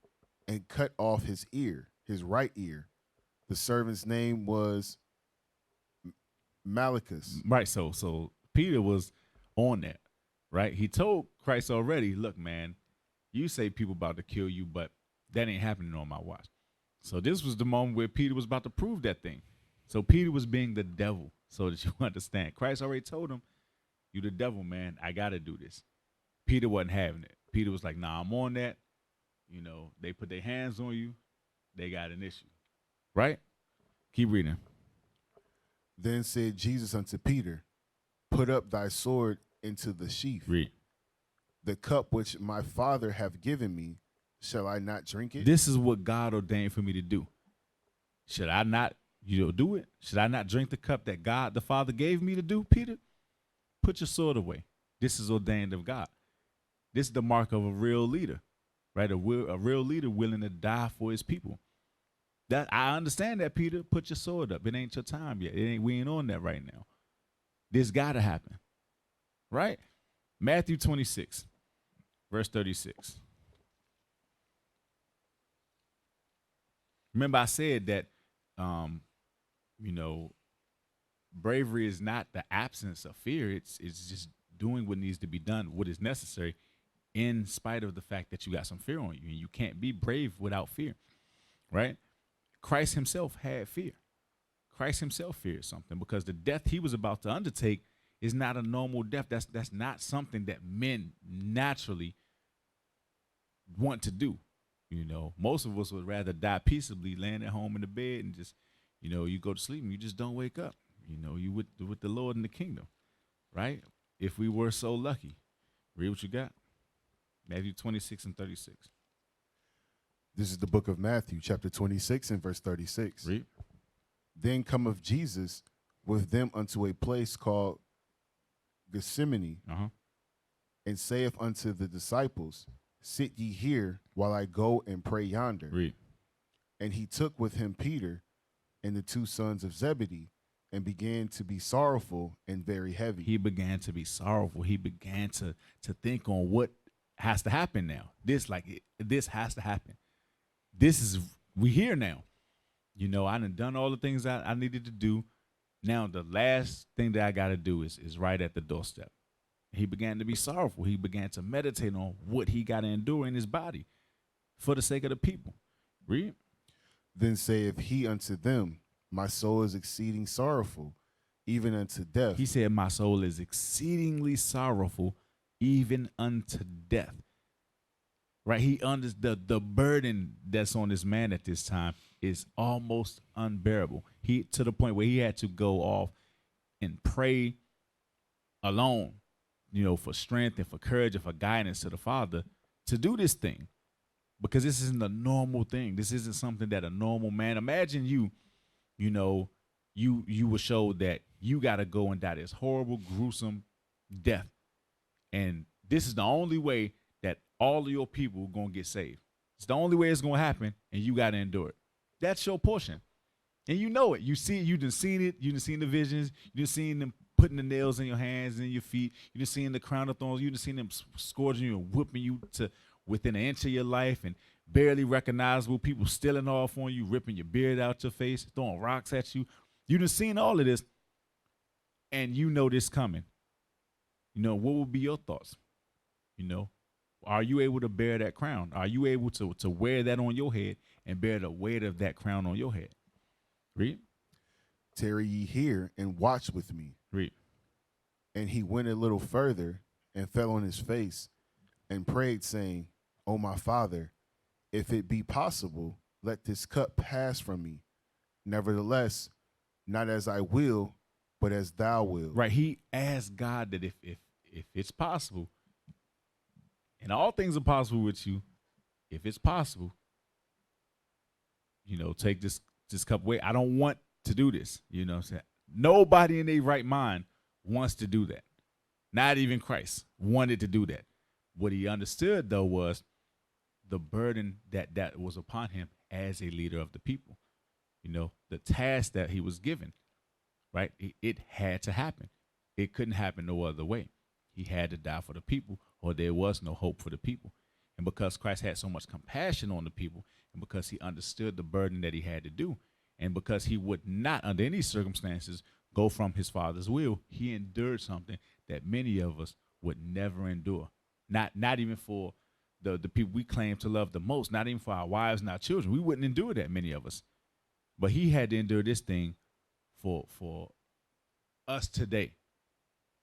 and cut off his ear, his right ear. The servant's name was Malchus. Right, so Peter was on that, right? He told Christ already, look, man, you say people about to kill you, but that ain't happening on my watch. So this was the moment where Peter was about to prove that thing. So Peter was being the devil, so that you understand. Christ already told him, you the devil, man. I got to do this. Peter wasn't having it. Peter was like, nah, I'm on that. They put their hands on you. They got an issue. Right? Keep reading. Then said Jesus unto Peter, Put up thy sword into the sheath. Read. The cup which my Father hath given me, shall I not drink it? This is what God ordained for me to do. Should I not, do it? Should I not drink the cup that God the Father gave me to do, Peter? Put your sword away. This is ordained of God. This is the mark of a real leader, right? A real leader willing to die for his people. That I understand that, Peter. Put your sword up. It ain't your time yet. We ain't on that right now. This got to happen, right? Matthew 26, verse 36. Remember, I said that, bravery is not the absence of fear. It's just doing what needs to be done, what is necessary, in spite of the fact that you got some fear on you. And you can't be brave without fear, right? Christ himself had fear. Christ himself feared something, because the death he was about to undertake is not a normal death. That's not something that men naturally want to do. Most of us would rather die peaceably, laying at home in the bed and just, you go to sleep and you just don't wake up. You with the Lord in the kingdom, right? If we were so lucky. Read what you got. Matthew 26 and 36. This is the book of Matthew, chapter 26 and verse 36. Read. Then cometh Jesus with them unto a place called Gethsemane, and saith unto the disciples, sit ye here while I go and pray yonder. Read. And he took with him Peter and the two sons of Zebedee, and began to be sorrowful and very heavy. He began to be sorrowful. He began to think on what has to happen now. This has to happen. We here now. You know, I done all the things I needed to do. Now the last thing that I got to do is right at the doorstep. He began to be sorrowful. He began to meditate on what he got to endure in his body for the sake of the people. Read. Then saith he unto them, my soul is exceeding sorrowful, even unto death. He said, my soul is exceedingly sorrowful, even unto death. Right? He understood the burden that's on this man at this time is almost unbearable. He to the point where he had to go off and pray alone, you know, for strength and for courage and for guidance to the Father to do this thing. Because this isn't a normal thing. This isn't something that a normal man. Imagine you were showed that you got to go and die this horrible, gruesome death. And this is the only way that all of your people are going to get saved. It's the only way it's going to happen, and you got to endure it. That's your portion. And you know it. You see it. You done seen it. You done seen the visions. You done seen them putting the nails in your hands and in your feet. You done seen the crown of thorns. You done seen them scourging you and whipping you to within an inch of your life, and barely recognizable people stealing off on you, ripping your beard out your face, throwing rocks at you. You done seen all of this, and you know this coming. You know, what would be your thoughts? You know, are you able to bear that crown? Are you able to wear that on your head and bear the weight of that crown on your head? Read. Tarry ye here and watch with me. Read. And he went a little further and fell on his face and prayed, saying, O my Father, if it be possible, let this cup pass from me. Nevertheless, not as I will, but as thou wilt. Right. He asked God that if it's possible, and all things are possible with you, if it's possible, you know, take this cup away. I don't want to do this. You know what I'm saying? Nobody in their right mind wants to do that. Not even Christ wanted to do that. What he understood, though, was the burden that was upon him as a leader of the people. You know, the task that he was given, right? It had to happen. It couldn't happen no other way. He had to die for the people, or there was no hope for the people. And because Christ had so much compassion on the people, and because he understood the burden that he had to do, and because he would not, under any circumstances, go from his Father's will, he endured something that many of us would never endure. Not even for the people we claim to love the most, not even for our wives and our children. We wouldn't endure that, many of us. But he had to endure this thing for us today,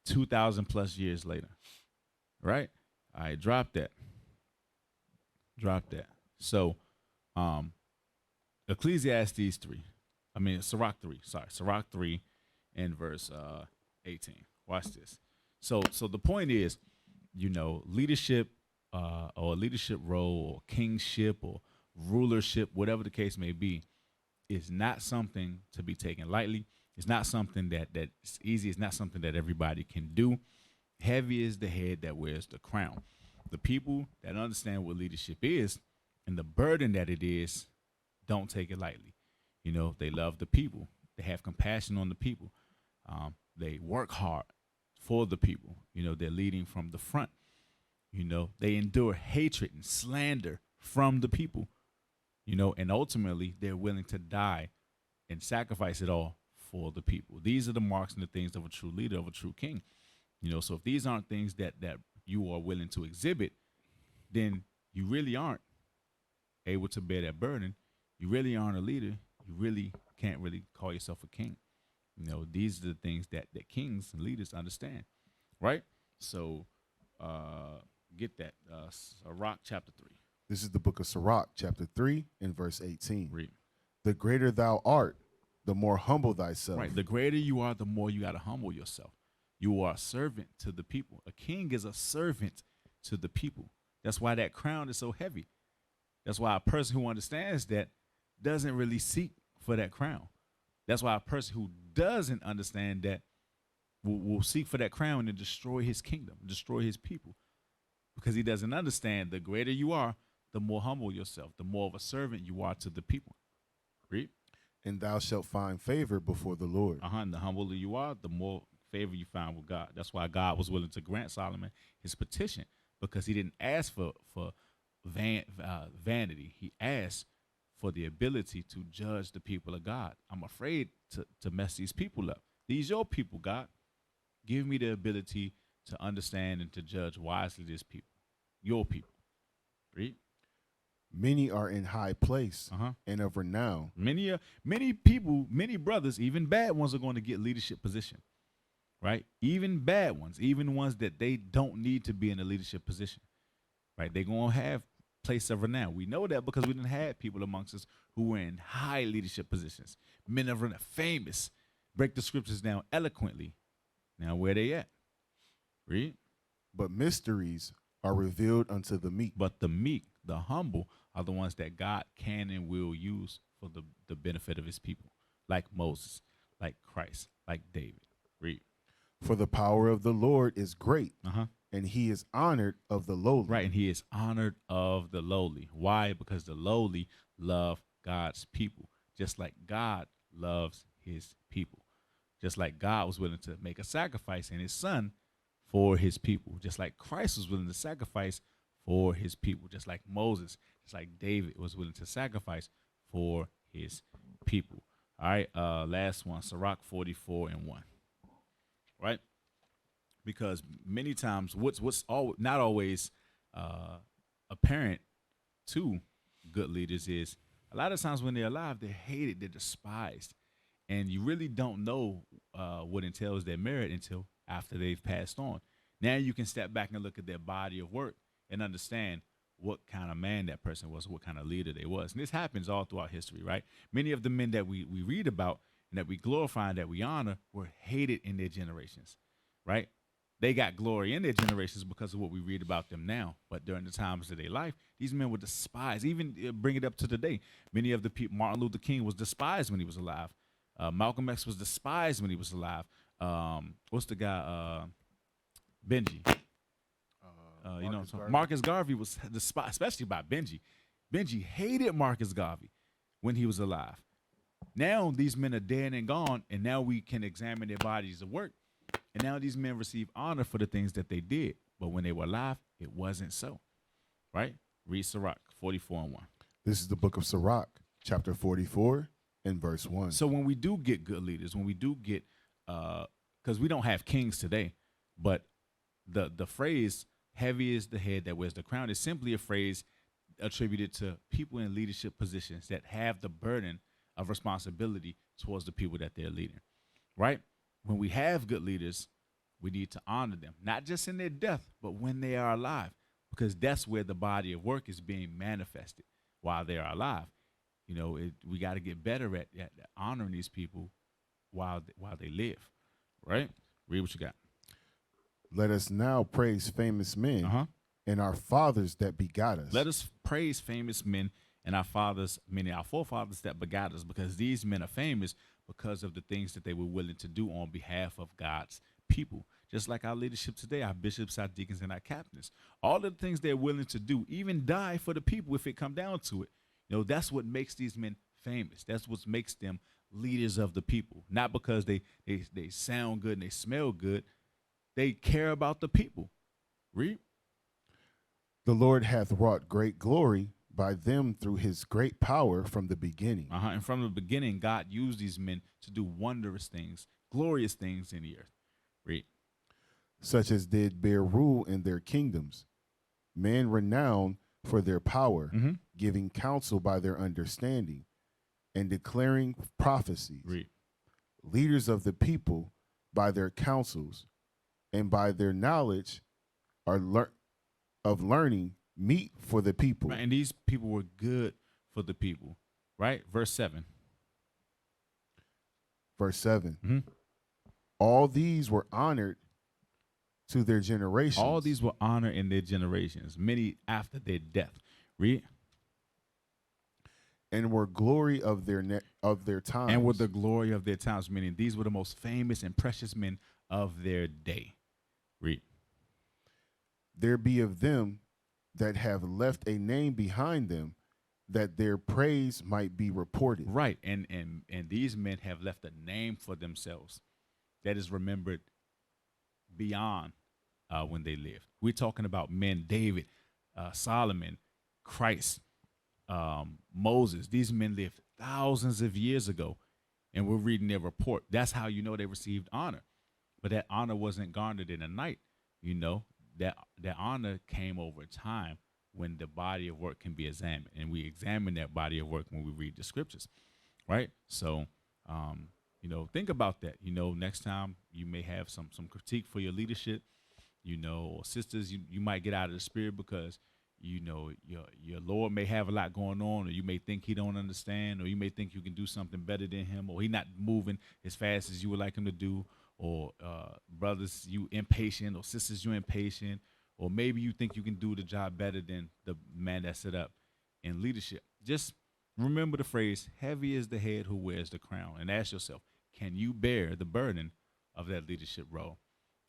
2,000 plus years later. Right? All right, drop that. So, Ecclesiastes 3. Sirach 3. Sorry, Sirach 3 and verse 18. Watch this. So the point is, you know, leadership or a leadership role or kingship or rulership, whatever the case may be, is not something to be taken lightly. It's not something that's easy. It's not something that everybody can do. Heavy is the head that wears the crown. The people that understand what leadership is and the burden that it is don't take it lightly. You know, they love the people. They have compassion on the people. They work hard for the people. You know, they're leading from the front. You know, they endure hatred and slander from the people. You know, and ultimately they're willing to die and sacrifice it all for the people. These are the marks and the things of a true leader, of a true king. You know, so if these aren't things that you are willing to exhibit, then you really aren't able to bear that burden. You really aren't a leader. You really can't really call yourself a king. You know, these are the things that kings and leaders understand, right? So get that. Sirach chapter 3. This is the book of Sirach, chapter 3 and verse 18. Read. The greater thou art, the more humble thyself. Right. The greater you are, the more you got to humble yourself. You are a servant to the people. A king is a servant to the people. That's why that crown is so heavy. That's why a person who understands that doesn't really seek for that crown. That's why a person who doesn't understand that will seek for that crown and destroy his kingdom, destroy his people. because he doesn't understand the greater you are, the more humble yourself, the more of a servant you are to the people. Read. And thou shalt find favor before the Lord. And the humbler you are, the more favor you find with God. That's why God was willing to grant Solomon his petition, because he didn't ask for vanity. He asked for the ability to judge the people of God. I'm afraid to mess these people up. These your people, God. Give me the ability to understand and to judge wisely this people, your people. Read. Many are in high place and of renown. Many people, many brothers, even bad ones, are going to get leadership position, right? Even bad ones, even ones that they don't need to be in a leadership position, right? They're going to have place of renown. We know that because we didn't have people amongst us who were in high leadership positions. Men of renown, famous, break the scriptures down eloquently. Now, where they at? Read. But mysteries are revealed unto the meek. But the meek, the humble, are the ones that God can and will use for the benefit of his people, like Moses, like Christ, like David. Read. For the power of the Lord is great, and he is honored of the lowly. Right, and he is honored of the lowly. Why? Because the lowly love God's people, just like God loves his people. Just like God was willing to make a sacrifice in his son for his people. Just like Christ was willing to sacrifice for his people. Just like Moses, just like David was willing to sacrifice for his people. All right, last one, Sirach 44:1. Right? Because many times what's not always apparent to good leaders is a lot of times when they're alive, they're hated, they're despised. And you really don't know what entails their merit until after they've passed on. Now you can step back and look at their body of work and understand what kind of man that person was, what kind of leader they was. And this happens all throughout history, right? Many of the men that we read about and that we glorify and that we honor were hated in their generations, right? They got glory in their generations because of what we read about them now. But during the times of their life, these men were despised. Even bring it up to today. Many of the people, Martin Luther King was despised when he was alive. Malcolm X was despised when he was alive. What's the guy? Benji. Marcus Garvey was despised, especially by Benji. Benji hated Marcus Garvey when he was alive. Now these men are dead and gone, and now we can examine their bodies of work. And now these men receive honor for the things that they did. But when they were alive, it wasn't so. Right? Read Sirach 44:1. This is the book of Sirach, chapter 44 and verse 1. So when we do get good leaders, when we do get, because we don't have kings today, but the phrase, heavy is the head that wears the crown, is simply a phrase attributed to people in leadership positions that have the burden of responsibility towards the people that they're leading, right? When we have good leaders, we need to honor them, not just in their death, but when they are alive, because that's where the body of work is being manifested while they are alive. You know, we got to get better at honoring these people while they live, right? Read what you got. Let us now praise famous men and our fathers that begot us. Let us praise famous men and our fathers, meaning our forefathers that begot us, because these men are famous because of the things that they were willing to do on behalf of God's people. Just like our leadership today, our bishops, our deacons, and our captains. All of the things they're willing to do, even die for the people if it come down to it. You know, that's what makes these men famous. That's what makes them leaders of the people. Not because they sound good and they smell good. They care about the people. Read. The Lord hath wrought great glory by them through his great power from the beginning. And from the beginning, God used these men to do wondrous things, glorious things in the earth. Read. Such as did bear rule in their kingdoms, men renowned for their power, giving counsel by their understanding, and declaring prophecies. Read. Leaders of the people by their counsels, and by their knowledge of learning meet for the people. Right, and these people were good for the people. Right? Verse 7. Verse 7. All these were honored to their generations. All these were honored in their generations, many after their death. Read. And were glory of their times. And were the glory of their times, meaning these were the most famous and precious men of their day. Read. there be of them that have left a name behind them, that their praise might be reported. Right. And these men have left a name for themselves that is remembered beyond when they lived. We're talking about men, David, Solomon, Christ, Moses. These men lived thousands of years ago, and we're reading their report. That's how you know they received honor. But that honor wasn't garnered in a night. You know, that honor came over time when the body of work can be examined. And we examine that body of work when we read the scriptures, right? So, you know, think about that. You know, next time you may have some critique for your leadership, you know, or sisters, you might get out of the spirit because, you know, your Lord may have a lot going on, or you may think he don't understand, or you may think you can do something better than him, or he not moving as fast as you would like him to do, or brothers, you impatient, or sisters, you impatient, or maybe you think you can do the job better than the man that's set up in leadership. Just remember the phrase, heavy is the head who wears the crown, and ask yourself, can you bear the burden of that leadership role?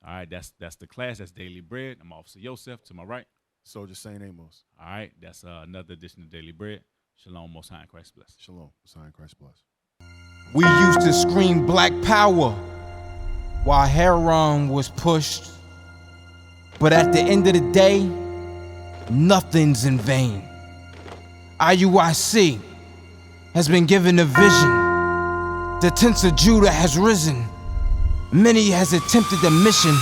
All right, that's the class. That's Daily Bread. I'm Officer Yosef. To my right, Soldier Saint Amos. all right, that's another edition of Daily Bread. Shalom, Most High in Christ bless. Shalom. Sign Christ bless. We used to scream black power while Heron was pushed. But at the end of the day, nothing's in vain. IUIC has been given a vision. The tents of Judah has risen. Many has attempted the mission,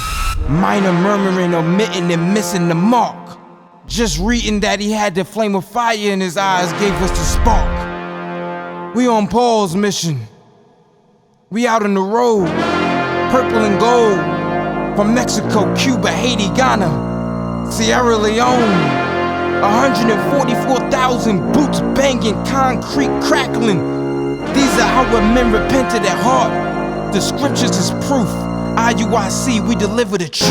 minor murmuring, omitting, and missing the mark. Just reading that he had the flame of fire in his eyes gave us the spark. We on Paul's mission. We out on the road, purple and gold, from Mexico, Cuba, Haiti, Ghana, Sierra Leone. 144,000 boots banging, concrete crackling. These are our men repented at heart. The scriptures is proof. IUIC, we deliver the truth.